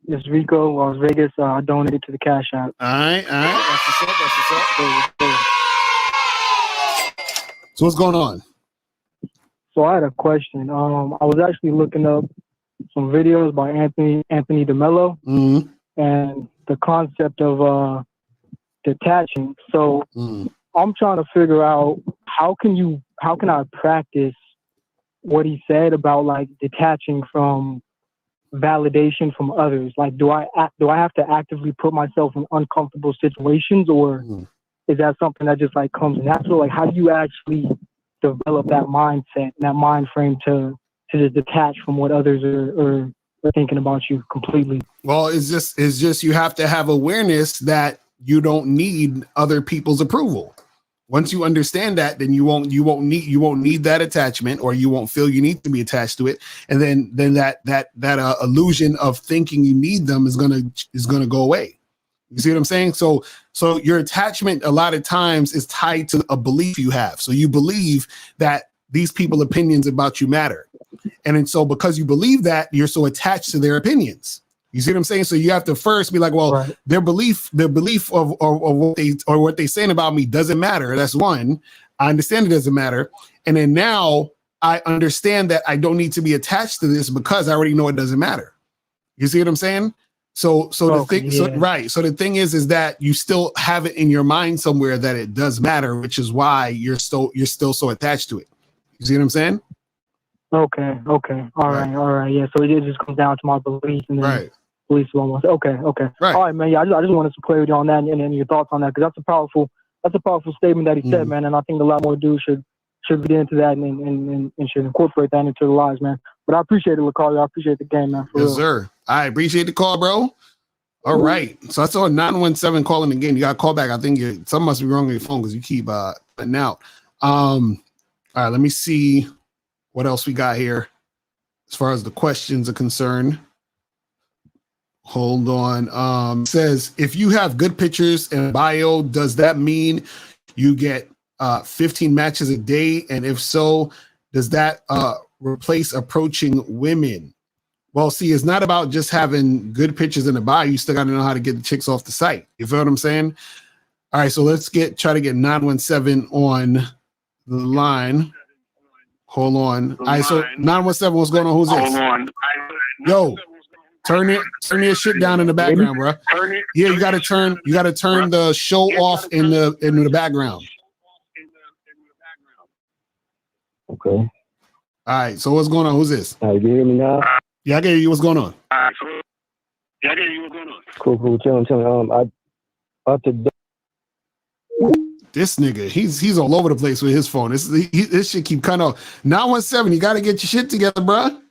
This is Rico, Las Vegas. I donated to the Cash App. All right. That's what's up. So what's going on? So I had a question. I was actually looking up some videos by Anthony DeMello and the concept of detaching. So I'm trying to figure out how can I practice what he said about like detaching from validation from others. Like, do I have to actively put myself in uncomfortable situations, or is that something that just like comes natural? Like, how do you actually develop that mindset, that mind frame to just detach from what others are thinking about you completely. Well, it's just you have to have awareness that you don't need other people's approval. Once you understand that, then you won't need that attachment, or you won't feel you need to be attached to it, and then that illusion of thinking you need them is gonna go away. You see what I'm saying? So your attachment a lot of times is tied to a belief you have. So you believe that these people's opinions about you matter, and then so because you believe that, you're so attached to their opinions. You see what I'm saying? So you have to first be like, well, right. their belief of what they saying about me doesn't matter. That's one. I understand it doesn't matter. And then now I understand that I don't need to be attached to this because I already know it doesn't matter. You see what I'm saying? So the thing, right. So the thing is that you still have it in your mind somewhere that it does matter, which is why you're still so attached to it. You see what I'm saying? Okay. All right. Yeah. So it just comes down to my belief, and then right. Beliefs almost. Okay. Right. All right, man. Yeah, I just wanted some clarity on that and your thoughts on that, because that's a powerful statement that he said, man. And I think a lot more dudes should get into that and should incorporate that into their lives, man. But I appreciate it, Lucario. I appreciate the game, man. Yes, sir. I appreciate the call, bro. All right. So I saw a 917 calling again. You got to call back. I think something must be wrong with your phone because you keep cutting out. All right. Let me see what else we got here as far as the questions are concerned. Hold on. Says, if you have good pictures and bio, does that mean you get 15 matches a day? And if so, does that replace approaching women? Well, see, it's not about just having good pictures in the bio. You still got to know how to get the chicks off the site. You feel what I'm saying? All right, so let's try to get 917 on the line. Hold on. All right, so 917, what's going on? Who's this? Hold on. Yo. Turn your shit down in the background, bro. Yeah, you gotta turn the show off in the background. Okay. All right. So what's going on? Who's this? You can hear me now? Yeah, I can hear you. What's going on? Cool. Tell me. This nigga, he's all over the place with his phone. This shit keep cutting off. 917, you gotta get your shit together, bro.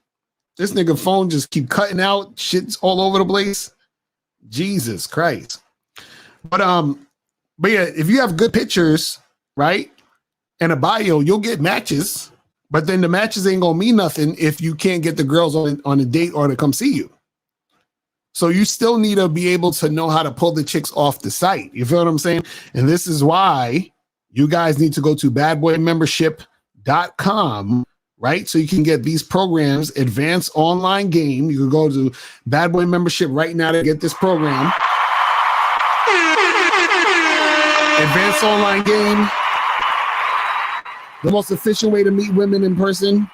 This nigga phone just keep cutting out. Shit's all over the place. Jesus Christ. But yeah, if you have good pictures, right, and a bio, you'll get matches. But then the matches ain't gonna mean nothing if you can't get the girls on a date or to come see you. So you still need to be able to know how to pull the chicks off the site. You feel what I'm saying? And this is why you guys need to go to badboymembership.com. Right? So you can get these programs, advanced online game. You can go to Bad Boy Membership right now to get this program. Advanced online game. The most efficient way to meet women in person.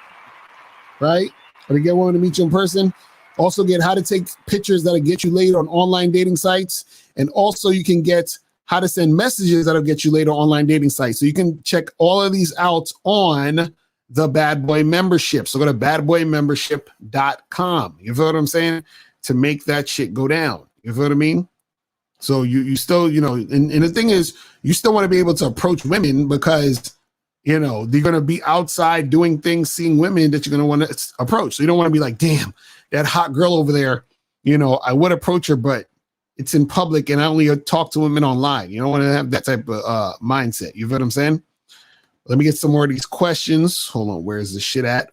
Right? Or to get women to meet you in person. Also get how to take pictures that'll get you laid on online dating sites. And also you can get how to send messages that'll get you laid on online dating sites. So you can check all of these out on the Bad Boy Membership. So go to badboymembership.com. You feel what I'm saying? To make that shit go down. You feel what I mean? So you still, and the thing is, you still want to be able to approach women because, they're going to be outside doing things, seeing women that you're going to want to approach. So you don't want to be like, damn, that hot girl over there, I would approach her, but it's in public and I only talk to women online. You don't want to have that type of mindset. You feel what I'm saying? Let me get some more of these questions. Hold on. Where's the shit at?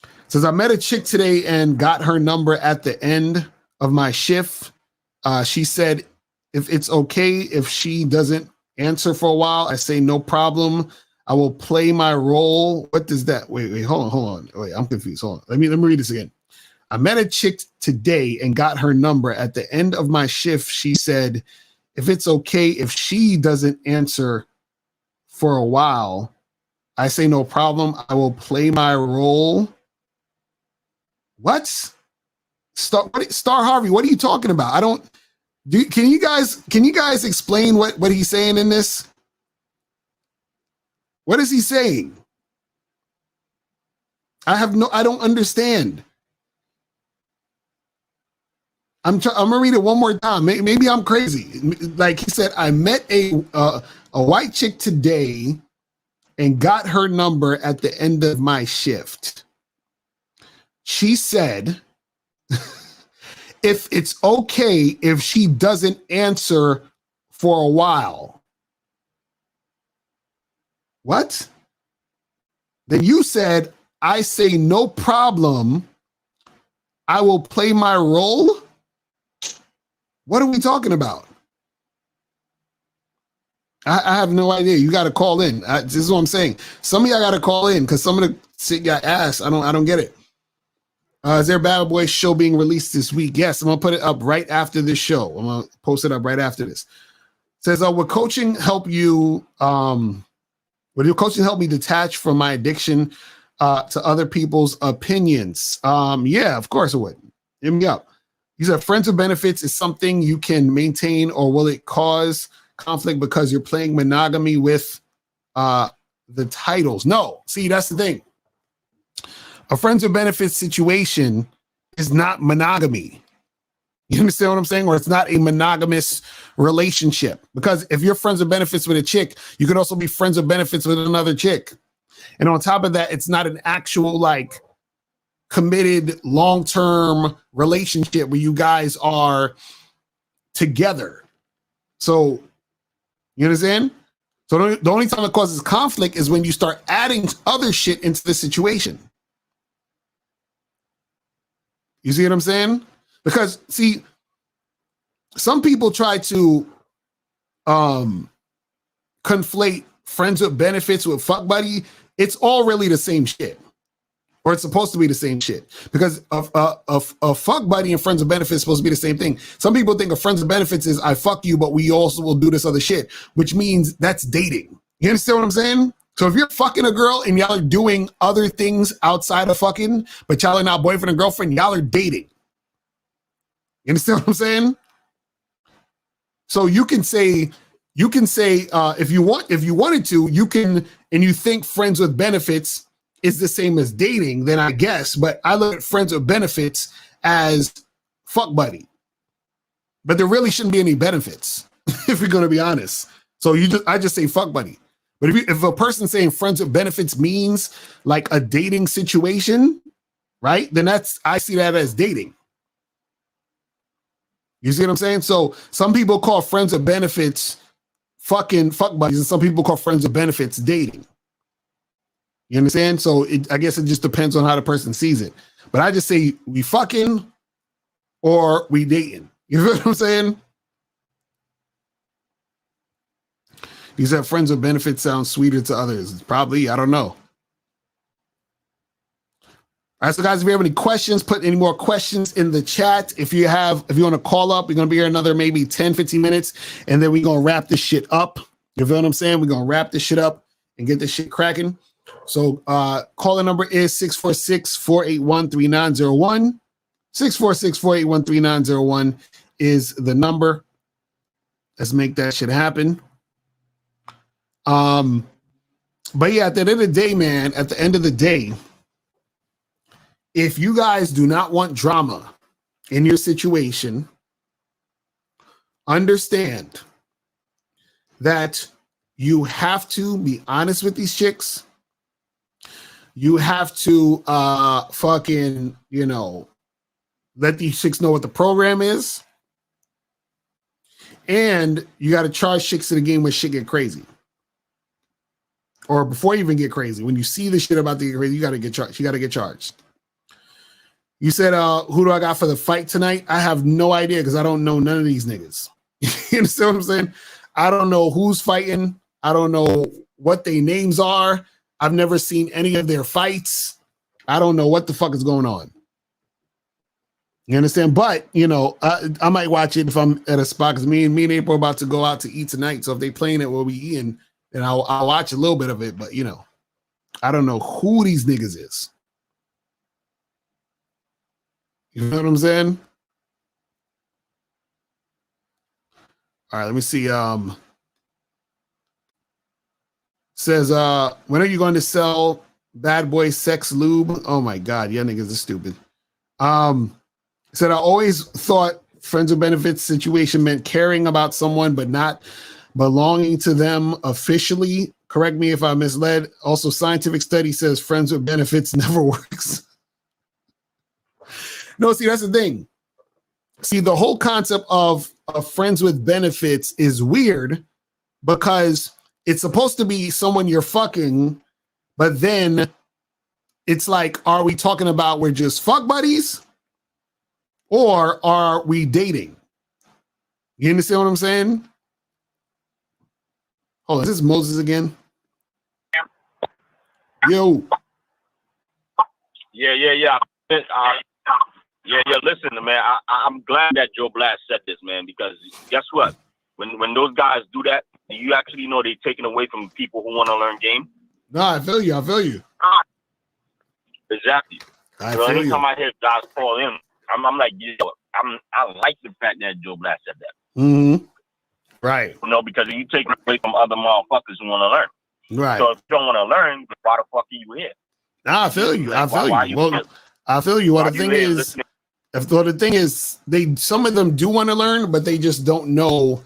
It says, I met a chick today and got her number at the end of my shift. She said, if it's okay if she doesn't answer for a while, I say, no problem. I will play my role. What does that? Wait, hold on. Wait, I'm confused. Hold on. Let me read this again. I met a chick today and got her number at the end of my shift. She said, if it's okay if she doesn't answer for a while, I say no problem. I will play my role. What? Star Harvey, what are you talking about? Can you guys explain what he's saying in this? What is he saying? I don't understand. I'm gonna read it one more time. Maybe I'm crazy. Like he said, I met a white chick today and got her number at the end of my shift. She said, if it's okay if she doesn't answer for a while. What? Then you said, I say no problem. I will play my role. What are we talking about? I have no idea. You got to call in. This is what I'm saying. Some of y'all got to call in because some of the shit got asked. I don't get it. Is there a Bad Boy show being released this week? Yes, I'm gonna put it up right after this show. I'm gonna post it up right after this. It says, will coaching help you? Would your coaching help me detach from my addiction to other people's opinions? Yeah, of course it would. Hit me up. He said, friends with benefits is something you can maintain, or will it cause conflict because you're playing monogamy with the titles? No, see, that's the thing. A friends with benefits situation is not monogamy. You understand what I'm saying? Or it's not a monogamous relationship. Because if you're friends with benefits with a chick, you could also be friends with benefits with another chick. And on top of that, it's not an actual like committed long-term relationship where you guys are together. So, you understand? So the only time it causes conflict is when you start adding other shit into the situation. You see what I'm saying? Because, see, some people try to conflate friends with benefits with fuck buddy. It's all really the same shit. Or it's supposed to be the same shit. Because a fuck buddy and friends with benefits is supposed to be the same thing. Some people think of friends with benefits is I fuck you, but we also will do this other shit, which means that's dating. You understand what I'm saying? So if you're fucking a girl and y'all are doing other things outside of fucking, but y'all are not boyfriend and girlfriend, y'all are dating. You understand what I'm saying? So you can say if you wanted to, you can, and you think friends with benefits is the same as dating, then I guess, but I look at friends with benefits as fuck buddy. But there really shouldn't be any benefits, if you're gonna be honest. So I just say fuck buddy. But if a person saying friends with benefits means like a dating situation, right? Then I see that as dating. You see what I'm saying? So some people call friends with benefits fucking fuck buddies, and some people call friends with benefits dating. You understand? So I guess it just depends on how the person sees it. But I just say we fucking or we dating. You know what I'm saying? He said friends with benefits sound sweeter to others. Probably, I don't know. All right, so guys, if you have any questions, put any more questions in the chat. If you want to call up, we're going to be here another maybe 10, 15 minutes, and then we're going to wrap this shit up. You feel what I'm saying? We're going to wrap this shit up and get this shit cracking. So caller number is 646-481-3901. 646-481-3901 is the number. Let's make that shit happen. But yeah, at the end of the day, man, if you guys do not want drama in your situation, understand that you have to be honest with these chicks. You have to fucking, let these chicks know what the program is. And you got to charge chicks in the game when shit get crazy. Or before you even get crazy. When you see the shit about to get crazy, you got to get charged. You got to get charged. You said, who do I got for the fight tonight? I have no idea because I don't know none of these niggas. You understand what I'm saying? I don't know who's fighting. I don't know what their names are. I've never seen any of their fights. I don't know what the fuck is going on. You understand? But, I might watch it if I'm at a spot because me and April are about to go out to eat tonight. So if they playing it while we eating, then I'll watch a little bit of it. But, I don't know who these niggas is. You know what I'm saying? All right, let me see. Says, when are you going to sell Bad Boy Sex Lube? Oh my God, y'all niggas are stupid. Said, I always thought friends with benefits situation meant caring about someone but not belonging to them officially. Correct me if I'm misled. Also, scientific study says friends with benefits never works. No, see, that's the thing. See, the whole concept of friends with benefits is weird because it's supposed to be someone you're fucking, but then it's like, are we talking about we're just fuck buddies or are we dating? You understand what I'm saying? Oh, is this Moses again? Yo. Yeah. Yeah. Listen, man, I'm glad that Joe Blast said this, man, because guess what? When those guys do that, you actually know they're taking away from people who want to learn game. No, I feel you. Exactly. So anytime I hear guys call in, I'm like, I like the fact that Joe Blast said that. Mm-hmm. Right. You know, because you take away from other motherfuckers who want to learn. Right. So if you don't want to learn, why the fuck are you here? Nah, I feel you. I feel you. Well, I feel you. Well, the thing is, they some of them do want to learn, but they just don't know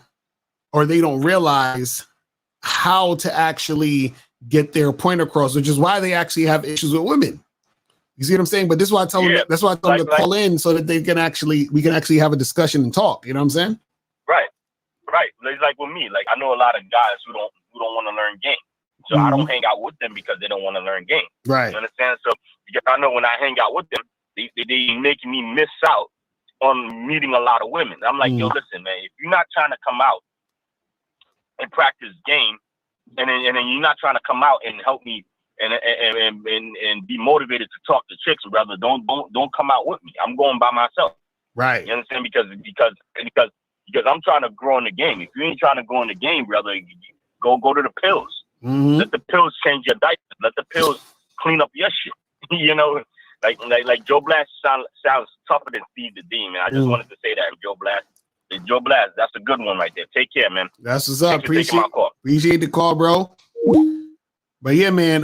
or they don't realize how to actually get their point across, which is why they actually have issues with women. You see what I'm saying? But this is why I tell them. That's why I tell them to call in so that we can actually have a discussion and talk. You know what I'm saying? Right. It's like with me. Like I know a lot of guys who don't want to learn game. So I don't hang out with them because they don't want to learn game. Right. You understand? So because I know when I hang out with them, they making me miss out on meeting a lot of women. I'm like, yo, listen, man, if you're not trying to come out and practice game, and then you're not trying to come out and help me and be motivated to talk to chicks, brother, don't come out with me. I'm going by myself. Right. You understand? Because I'm trying to grow in the game. If you ain't trying to grow in the game, brother, go to the pills. Mm-hmm. Let the pills change your diapers. Let the pills clean up your shit. You know, like Joe Blast sounds tougher than Steve the Dean, man. I just wanted to say that, Joe Blast. Joe Blast, that's a good one right there. Take care, man. That's what's up. Appreciate the call, bro. But yeah, man.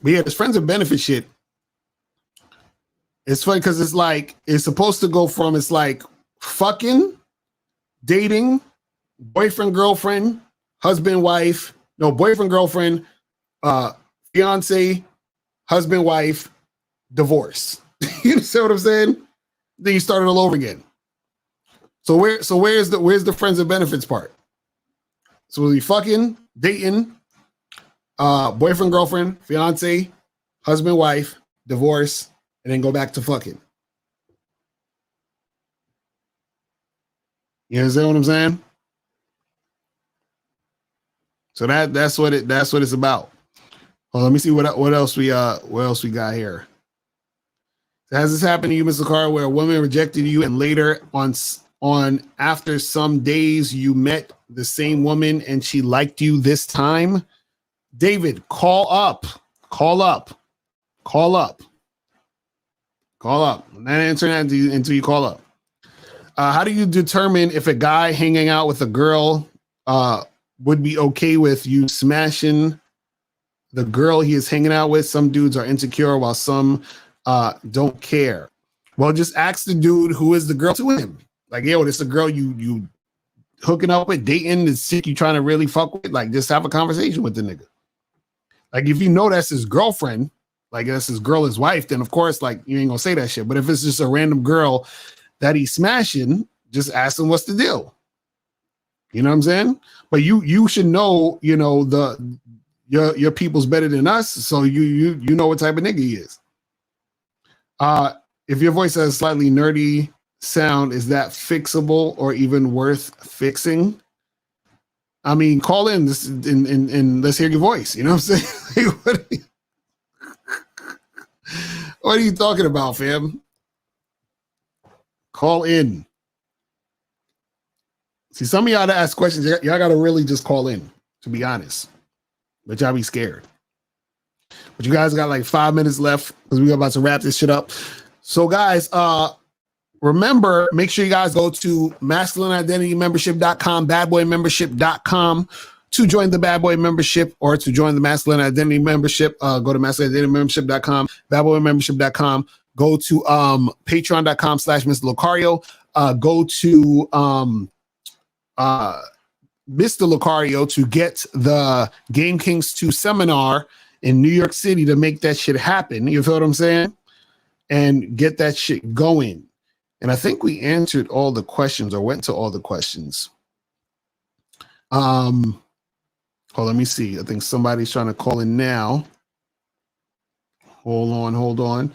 This friends with benefit shit. It's funny because it's like it's supposed to go from it's like fucking, dating, boyfriend, girlfriend, husband, wife. No, boyfriend, girlfriend, fiance, husband, wife, divorce. You see what I'm saying? Then you start it all over again. So where's the friends and benefits part? So we fucking, dating, boyfriend, girlfriend, fiance, husband, wife, divorce, and then go back to fucking. You understand what I'm saying? So that's what it's about. Well, let me see what else we got here. Has this happened to you, Mr. Carr, where a woman rejected you and later on after some days you met the same woman and she liked you this time? David, call up. I'm not answering that until you call up. How do you determine if a guy hanging out with a girl would be okay with you smashing the girl he is hanging out with? Some dudes are insecure while some don't care. Well, just ask the dude who is the girl to him. Like, yo, this is the girl you hooking up with, dating, the chick you trying to really fuck with. Like, just have a conversation with the nigga. Like, if you know that's his girlfriend, like that's his girl, his wife, then of course, like, you ain't gonna say that shit. But if it's just a random girl that he's smashing, just ask him what's the deal. You know what I'm saying? But you should know, you know, your people's better than us, so you know what type of nigga he is. If your voice has a slightly nerdy sound, is that fixable or even worth fixing? I mean, call in this and let's hear your voice. You know what I'm saying? What are you talking about, fam? Call in. See, some of y'all that ask questions, y'all got to really just call in, to be honest. But y'all be scared. But you guys got like 5 minutes left because we're about to wrap this shit up. So, guys, remember, make sure you guys go to masculineidentitymembership.com, badboymembership.com to join the Bad Boy membership or to join the Masculine Identity membership. Go to masculineidentitymembership.com, badboymembership.com. Go to patreon.com/Mr. Lucario. Go to Mr. Lucario to get the Game Kings 2 seminar in New York City to make that shit happen. You feel what I'm saying? and get that shit going. And I think we answered all the questions or went to all the questions. Hold on, let me see. I think somebody's trying to call in now. Hold on.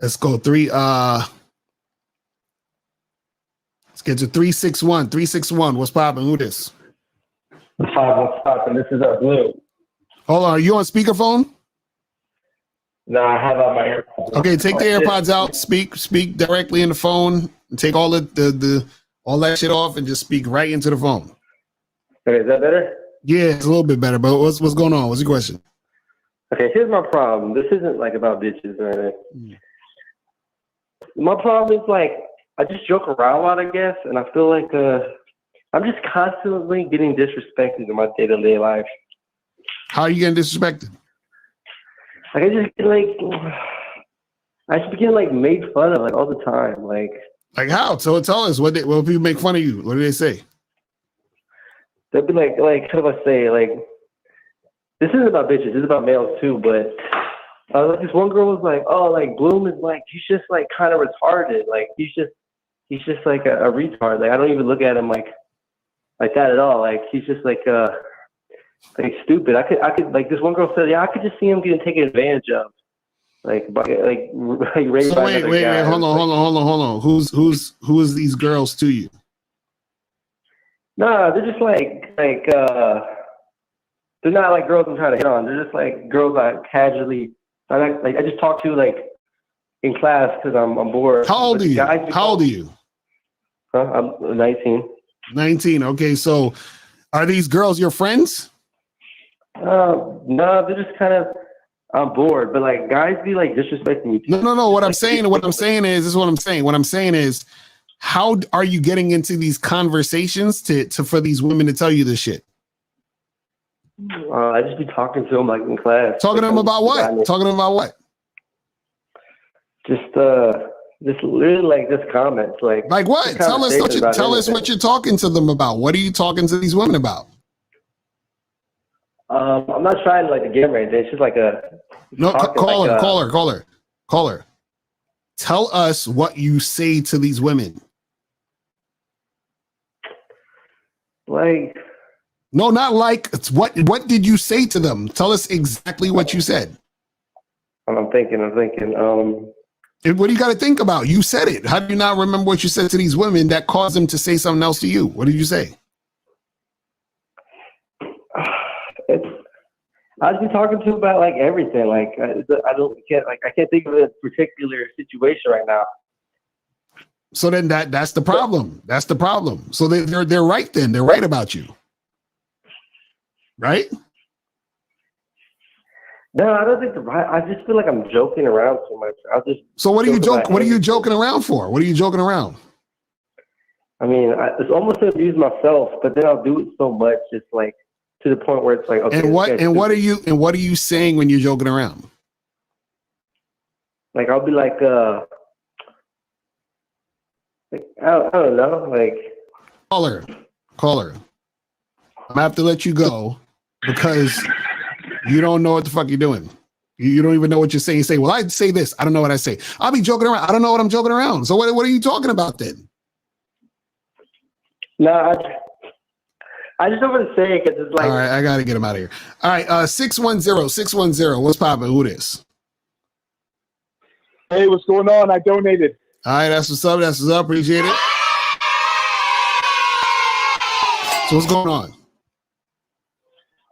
Let's go let's get to 361. 361. What's popping? Who this? What's popping? This is Blue. Hold on. Are you on speakerphone? No, I have my AirPods. Okay, take the AirPods out. Speak directly in the phone. And take all the all that shit off and just speak right into the phone. Okay, is that better? Yeah, it's a little bit better. But what's going on? What's your question? Okay, here's my problem. This isn't like about bitches or anything. My problem is like I just joke around a lot, I guess, and I feel like I'm just constantly getting disrespected in my day-to-day life. How are you getting disrespected? Like I just get like made fun of like all the time. Like how? So tell us what people make fun of you. What do they say? They'll be like how do I say, like, this isn't about bitches, this is about males too, but like this one girl was like, oh, like Bloom is like, he's just like kind of retarded. Like he's just like a retard. Like I don't even look at him like that at all. Like he's just like stupid. I could like this one girl said, yeah, I could just see him getting taken advantage of. Like raised so by wait, guy. hold on. Who is these girls to you? No, they're just like they're not like girls I'm trying to hit on. They're just like girls I casually I just talk to like in class because I'm bored. How old are you? How old are you? I'm 19. 19. Okay, so are these girls your friends? No, they're just kind of. I'm bored, but like guys be like disrespecting me. No. What I'm saying is, this is what I'm saying. What I'm saying is, how are you getting into these conversations to for these women to tell you this shit? I just be talking to them like in class. Talking to them about what? Talking to them about what? Just literally like just comments like what? Tell us what you're talking to them about. What are you talking to these women about? I'm not trying like to get right. It's just like caller. Tell us what you say to these women. Like, no, not like. It's what did you say to them? Tell us exactly what you said. I'm thinking. What do you got to think about? You said it. How do you not remember what you said to these women that caused them to say something else to you? What did you say? I just be talking to about like everything. Like I can't think of a particular situation right now. So then that's the problem. That's the problem. So they're right then. They're right about you. Right? No, I don't think they're right. I just feel like I'm joking around too much. So what are you joking around for? What are you joking around? I mean, it's almost to abuse myself, but then I'll do it so much, it's like to the point where it's like, okay. And what are you saying when you're joking around? Like I'll be like I don't know, like caller. I'm gonna have to let you go because you don't know what the fuck you're doing. You don't even know what you're saying. You say, well, I'd say this. I don't know what I say. I'll be joking around. I don't know what I'm joking around. So what are you talking about then? No, I just don't want to say it because it's like. All right, I got to get him out of here. All right, 610. What's poppin'? Who this? Hey, what's going on? I donated. All right, that's what's up. Appreciate it. So what's going on?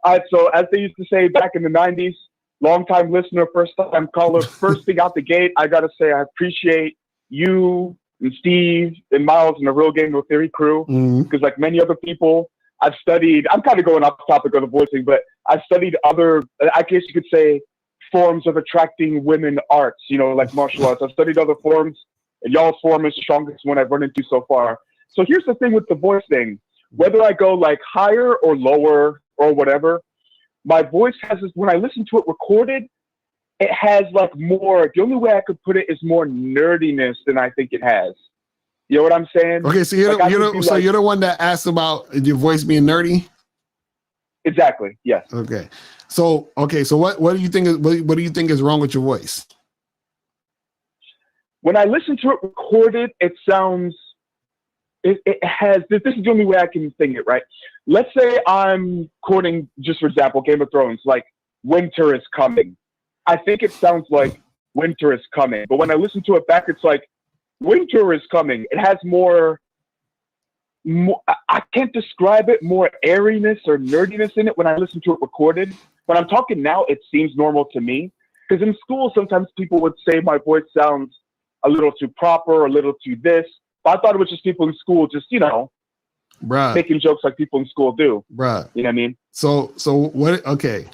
All right, so as they used to say back in the 90s, long-time listener, first-time caller, first thing out the gate, I got to say I appreciate you and Steve and Miles and the Real Game No Theory crew because like many other people, I've studied, I'm kind of going off the topic of the voicing, but I've studied other, I guess you could say, forms of attracting women arts, like martial arts. I've studied other forms, and y'all's form is the strongest one I've run into so far. So here's the thing with the voice thing. Whether I go like higher or lower or whatever, my voice has this, when I listen to it recorded, it has like more, the only way I could put it is more nerdiness than I think it has. You know what I'm saying? Okay, so you're the one that asked about your voice being nerdy? Exactly. Yes. Okay. So what do you think is wrong with your voice? When I listen to it recorded, it sounds, it has, this is the only way I can sing it, right? Let's say I'm quoting, just for example, Game of Thrones, like, winter is coming. I think it sounds like winter is coming. But when I listen to it back, it's like, winter is coming. It has more, I can't describe it, more airiness or nerdiness in it when I listen to it recorded. When I'm talking now, it seems normal to me. Because in school, sometimes people would say my voice sounds a little too proper, a little too this. But I thought it was just people in school just, you know, bruh, making jokes like people in school do. Bruh. You know what I mean? So what, okay.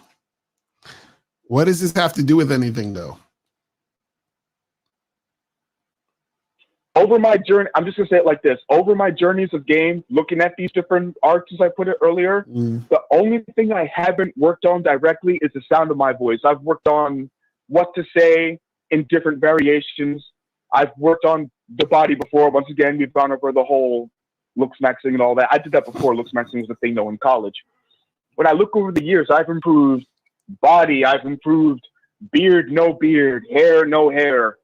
What does this have to do with anything, though? Over my journey, I'm just going to say it like this. Over my journeys of game, looking at these different arts, as I put it earlier, the only thing I haven't worked on directly is the sound of my voice. I've worked on what to say in different variations. I've worked on the body before. Once again, we've gone over the whole looks maxing and all that. I did that before looks maxing was a thing, though, in college. When I look over the years, I've improved body. I've improved beard, no beard, hair, no hair.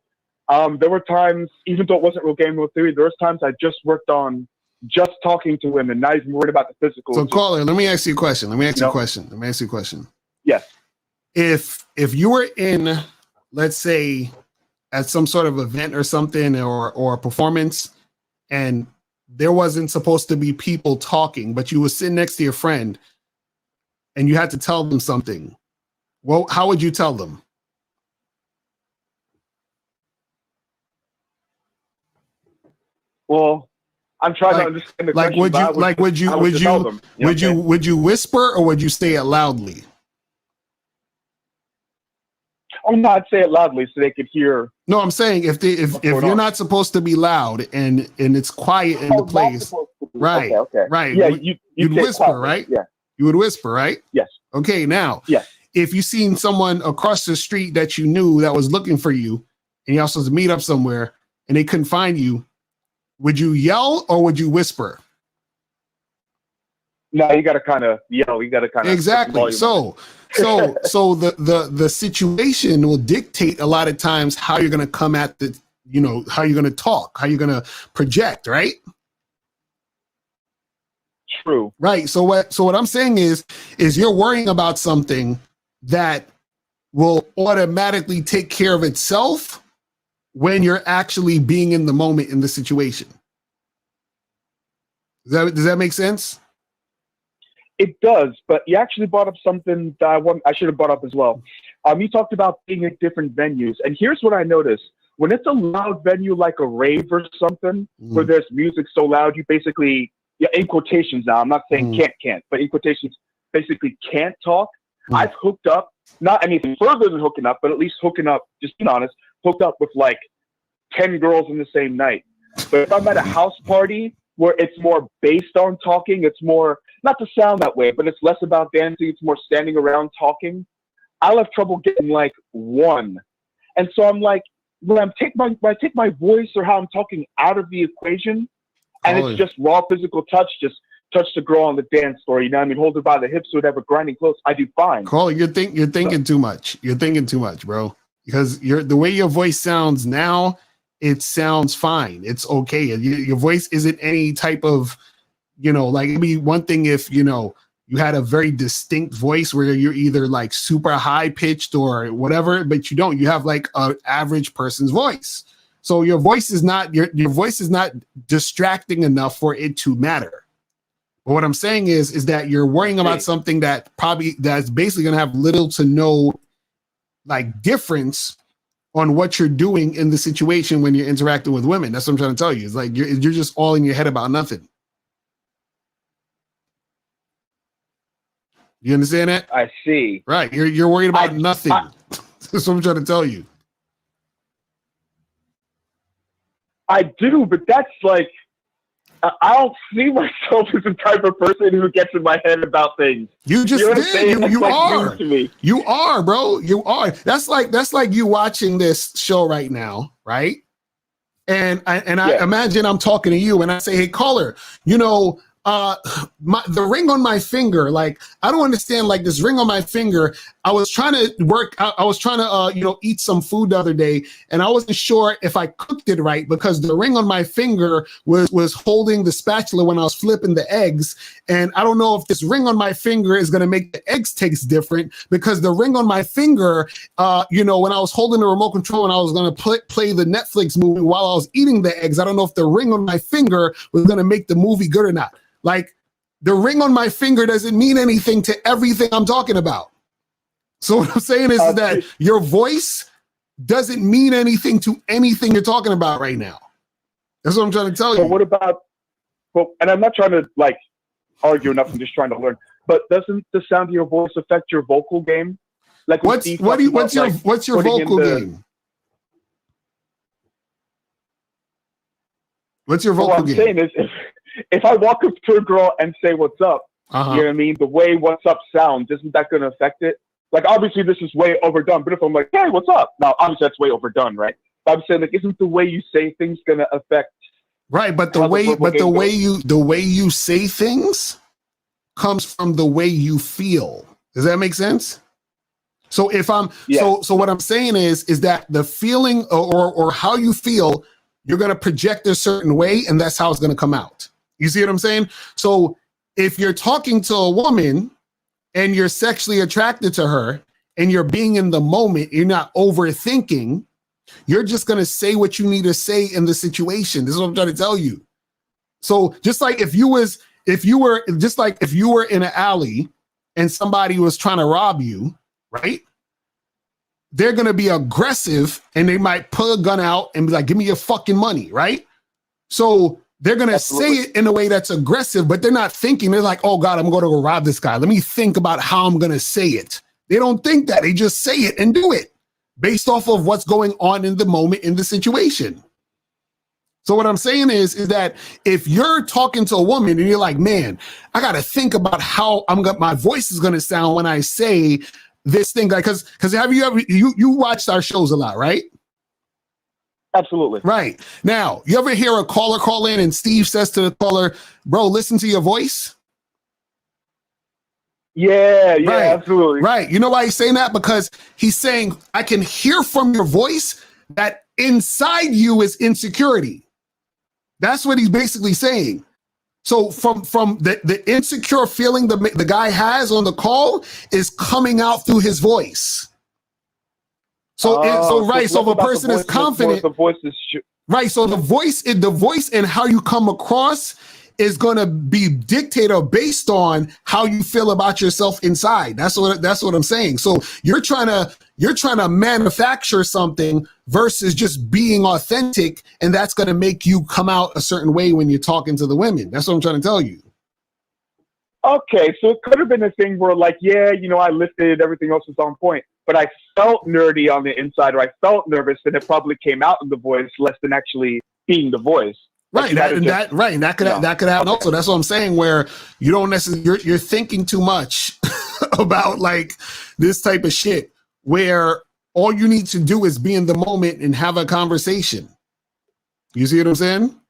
There were times, even though it wasn't real game of theory, there was times I just worked on just talking to women, not even worried about the physical. So, caller, let me ask you a question. Let me ask you a question. Yes. If you were in, let's say, at some sort of event or something, or a performance, and there wasn't supposed to be people talking, but you were sitting next to your friend, and you had to tell them something, well, how would you tell them? Well, I'm trying to understand the question. Would you whisper, or would you say it loudly? Oh no, I'd say it loudly so they could hear. No, I'm saying if you're not supposed to be loud and it's quiet in the place, right? Okay. Right. Yeah, you'd whisper, quietly, right? Yeah. You would whisper, right? Yes. Okay. Now, yes. If you seen someone across the street that you knew that was looking for you, and you're supposed to meet up somewhere, and they couldn't find you, would you yell or would you whisper? No, you got to kind of yell. You got to kind of exactly. So the situation will dictate a lot of times how you're going to come at the, you know, how you're going to talk, how you're going to project, right? True. Right. So what I'm saying is you're worrying about something that will automatically take care of itself when you're actually being in the moment in the situation. Does that make sense? It does, but you actually brought up something that I should have brought up as well. You talked about being at different venues, and here's what I noticed. When it's a loud venue like a rave or something, where there's music so loud, you basically, in quotations now, I'm not saying can't, but in quotations, basically can't talk. I've hooked up, not anything further than hooking up, but at least hooking up, just being honest, hooked up with like 10 girls in the same night. But if I'm at a house party where it's more based on talking, it's more, not to sound that way, but it's less about dancing, it's more standing around talking, I'll have trouble getting like one. And so I'm like, when I take my voice or how I'm talking out of the equation, and it's just raw physical touch, just touch the girl on the dance floor, you know what I mean? Hold her by the hips or whatever, grinding close, I do fine. Carl, you're thinking too much. You're thinking too much, bro. Because the way your voice sounds now, it sounds fine. It's okay. Your voice isn't any type of, you know, like it'd be one thing if, you know, you had a very distinct voice where you're either like super high pitched or whatever, but you don't. You have like an average person's voice. So your voice is not your voice is not distracting enough for it to matter. But what I'm saying is that you're worrying about something that's basically going to have little to no like difference on what you're doing in the situation when you're interacting with women. That's what I'm trying to tell you. It's like you're just all in your head about nothing. You understand that? I see. Right. You're worried about nothing. That's what I'm trying to tell you. I do, but that's like, I don't see myself as the type of person who gets in my head about things. You just did. You like are. To me. You are, bro. You are. That's like you watching this show right now, right? And I imagine I'm talking to you, and I say, "Hey, caller, you know, the ring on my finger, like, I don't understand, like, this ring on my finger. I was trying to eat some food the other day, and I wasn't sure if I cooked it right because the ring on my finger was holding the spatula when I was flipping the eggs. And I don't know if this ring on my finger is going to make the eggs taste different because the ring on my finger, when I was holding the remote control and I was going to play the Netflix movie while I was eating the eggs, I don't know if the ring on my finger was going to make the movie good or not. Like, the ring on my finger doesn't mean anything to everything I'm talking about. So what I'm saying is that your voice doesn't mean anything to anything you're talking about right now. That's what I'm trying to tell you. But what about, and I'm not trying to like argue enough, I'm just trying to learn, but doesn't the sound of your voice affect your vocal game? Like what's your vocal game? What's your vocal game? What I'm saying is if I walk up to a girl and say what's up, you know what I mean? The way what's up sounds, isn't that going to affect it? Like, obviously this is way overdone, but if I'm like, hey, what's up? Now, obviously that's way overdone, right? But I'm saying, like, isn't the way you say things going to affect? Right, but the way you say things comes from the way you feel. Does that make sense? So if I'm so what I'm saying is that the feeling or how you feel, you're going to project a certain way, and that's how it's going to come out. You see what I'm saying? So if you're talking to a woman and you're sexually attracted to her and you're being in the moment, you're not overthinking, you're just going to say what you need to say in the situation. This is what I'm trying to tell you. So just like if you were in an alley and somebody was trying to rob you, right? They're going to be aggressive and they might pull a gun out and be like, give me your fucking money, right? So they're going to say it in a way that's aggressive, but they're not thinking. They're like, oh God, I'm going to go rob this guy. Let me think about how I'm going to say it. They don't think that. They just say it and do it based off of what's going on in the moment in the situation. So what I'm saying is that if you're talking to a woman and you're like, man, I got to think about how my voice is going to sound when I say this thing, like, because have you ever you watched our shows a lot, right? Absolutely. Right. Now, you ever hear a caller call in and Steve says to the caller, bro, listen to your voice? Yeah, right. Absolutely. Right. You know why he's saying that? Because he's saying, I can hear from your voice that inside you is insecurity. That's what he's basically saying. So from the insecure feeling the guy has on the call is coming out through his voice. So if a person is confident, the voice is right. So the voice and how you come across is going to be dictated based on how you feel about yourself inside. That's what I'm saying. So you're trying to manufacture something versus just being authentic, and that's going to make you come out a certain way when you're talking to the women. That's what I'm trying to tell you. Okay, so it could have been a thing where, like, I lifted, everything else was on point, but I felt nerdy on the inside, or I felt nervous, and it probably came out in the voice less than actually being the voice. Right, that could happen also. That's what I'm saying. Where you don't necessarily you're thinking too much about like this type of shit. Where all you need to do is be in the moment and have a conversation. You see what I'm saying?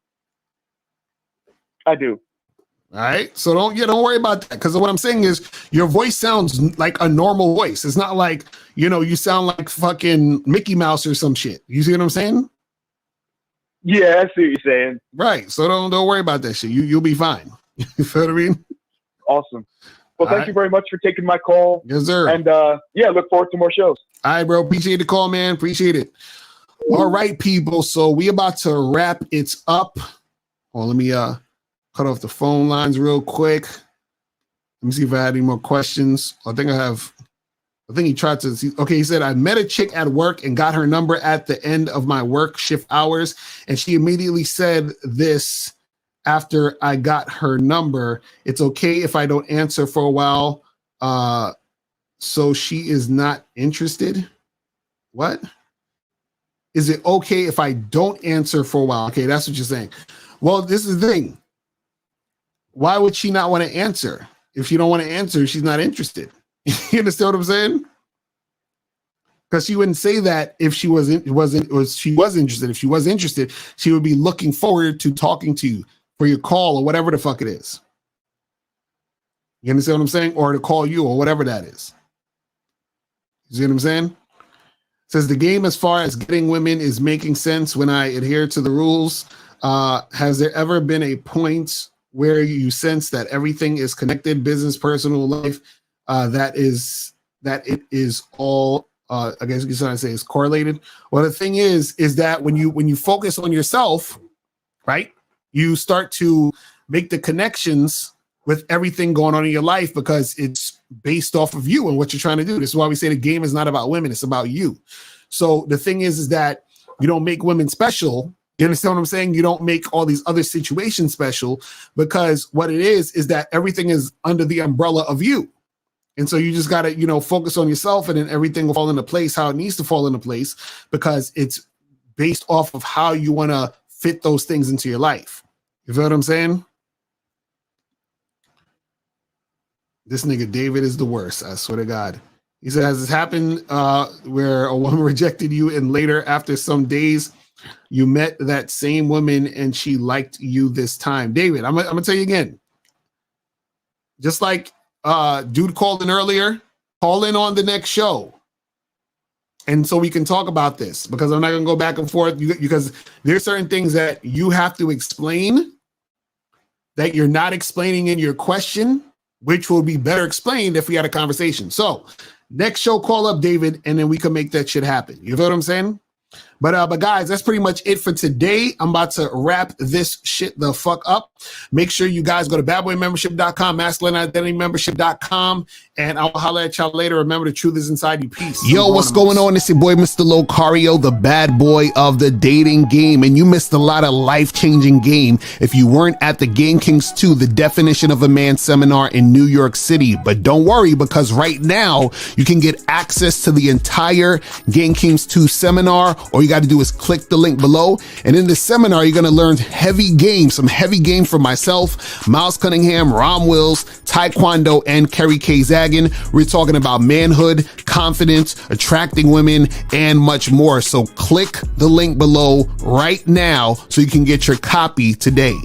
I do. All right, so don't worry about that, because what I'm saying is your voice sounds like a normal voice. It's not like you sound like fucking Mickey Mouse or some shit. You see what I'm saying? Yeah, I see what you're saying. Right, so don't worry about that shit. You'll be fine. You feel what I mean? Awesome. Well, thank you very much for taking my call. Yes, sir. And look forward to more shows. All right, bro. Appreciate the call, man. Appreciate it. All right, people. So we about to wrap it up. Well, let me cut off the phone lines real quick. Let me see if I had any more questions. I think he tried to see. Okay, he said, I met a chick at work and got her number at the end of my work shift hours. And she immediately said this after I got her number. It's okay if I don't answer for a while. So she is not interested. What? Is it okay if I don't answer for a while? Okay, that's what you're saying. Well, this is the thing. Why would she not want to answer? If she don't want to answer, she's not interested. You understand what I'm saying? Because she wouldn't say that if she was interested. If she was interested, she would be looking forward to talking to you for your call or whatever the fuck it is. You understand what I'm saying? Or to call you or whatever that is. You see what I'm saying? It says the game as far as getting women is making sense when I adhere to the rules. Has there ever been a point where you sense that everything is connected, business, personal life, that it is all, I guess you're trying to say is correlated? Well, the thing is that when you focus on yourself, right, you start to make the connections with everything going on in your life because it's based off of you and what you're trying to do. This is why we say the game is not about women, it's about you. So the thing is that you don't make women special. You understand what I'm saying? You don't make all these other situations special, because what it is that everything is under the umbrella of you. And so you just got to, focus on yourself, and then everything will fall into place how it needs to fall into place, because it's based off of how you want to fit those things into your life. You feel what I'm saying? This nigga David is the worst. I swear to God. He said, has this happened where a woman rejected you and later after some days you met that same woman and she liked you this time? David, I'm gonna tell you again. Just like dude called in earlier, call in on the next show. And so we can talk about this, because I'm not gonna go back and forth, because there's certain things that you have to explain that you're not explaining in your question, which will be better explained if we had a conversation. So next show, call up David, and then we can make that shit happen. You feel what I'm saying? But guys, that's pretty much it for today. I'm about to wrap this shit the fuck up. Make sure you guys go to badboymembership.com, masculineidentitymembership.com, and I'll holler at y'all later. Remember, the truth is inside you. Peace. Yo, what's going on? It's your boy, Mr. Locario, the bad boy of the dating game. And you missed a lot of life-changing game if you weren't at the Game Kings 2, the definition of a man seminar in New York City. But don't worry, because right now you can get access to the entire Game Kings 2 seminar. All you got to do is click the link below. And in this seminar, you're going to learn some heavy games from myself, Miles Cunningham, Rom Wills, Taekwondo, and Kerry K. Zaggin. We're talking about manhood, confidence, attracting women, and much more. So click the link below right now so you can get your copy today.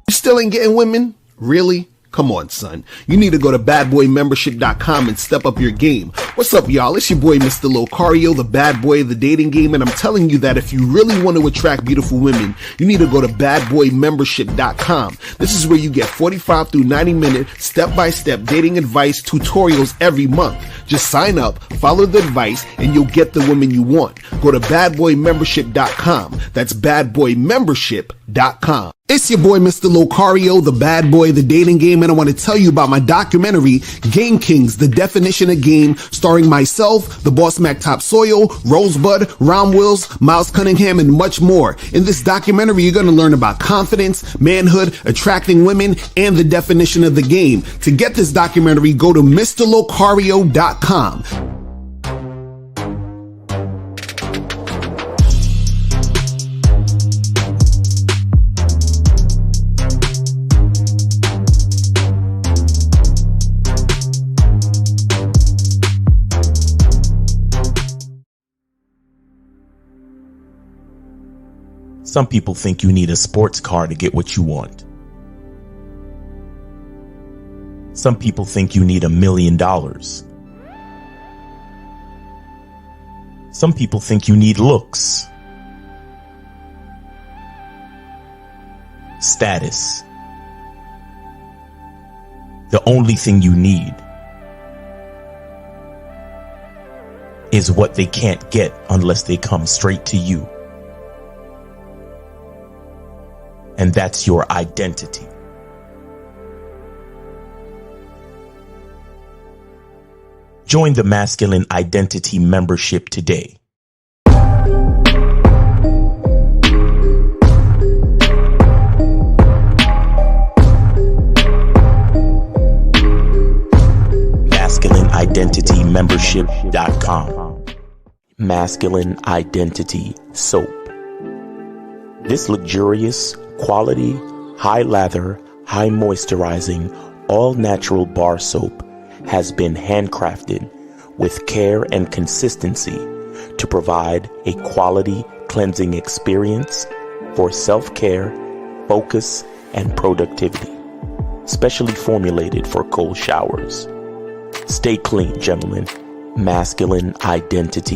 You still ain't getting women? Really? Come on, son. You need to go to badboymembership.com and step up your game. What's up, y'all? It's your boy, Mr. Locario, the bad boy of the dating game, and I'm telling you that if you really want to attract beautiful women, you need to go to badboymembership.com. This is where you get 45 through 90-minute step-by-step dating advice tutorials every month. Just sign up, follow the advice, and you'll get the women you want. Go to badboymembership.com. That's badboymembership.com. It's your boy, Mr. Locario, the bad boy of the dating game, and I want to tell you about my documentary, Game Kings, the definition of game, starring myself, the Boss Mac Topsoil, Rosebud, Rom Wills, Miles Cunningham, and much more. In this documentary, you're going to learn about confidence, manhood, attracting women, and the definition of the game. To get this documentary, go to MrLocario.com. Some people think you need a sports car to get what you want. Some people think you need $1 million. Some people think you need looks, status. The only thing you need is what they can't get unless they come straight to you. And that's your identity. Join the Masculine Identity membership today. MasculineIdentityMembership.com. Masculine Identity Soap. This luxurious, quality, high lather, high moisturizing, all natural bar soap has been handcrafted with care and consistency to provide a quality cleansing experience for self-care, focus, and productivity. specially formulated for cold showers. Stay clean, gentlemen. Masculine identity.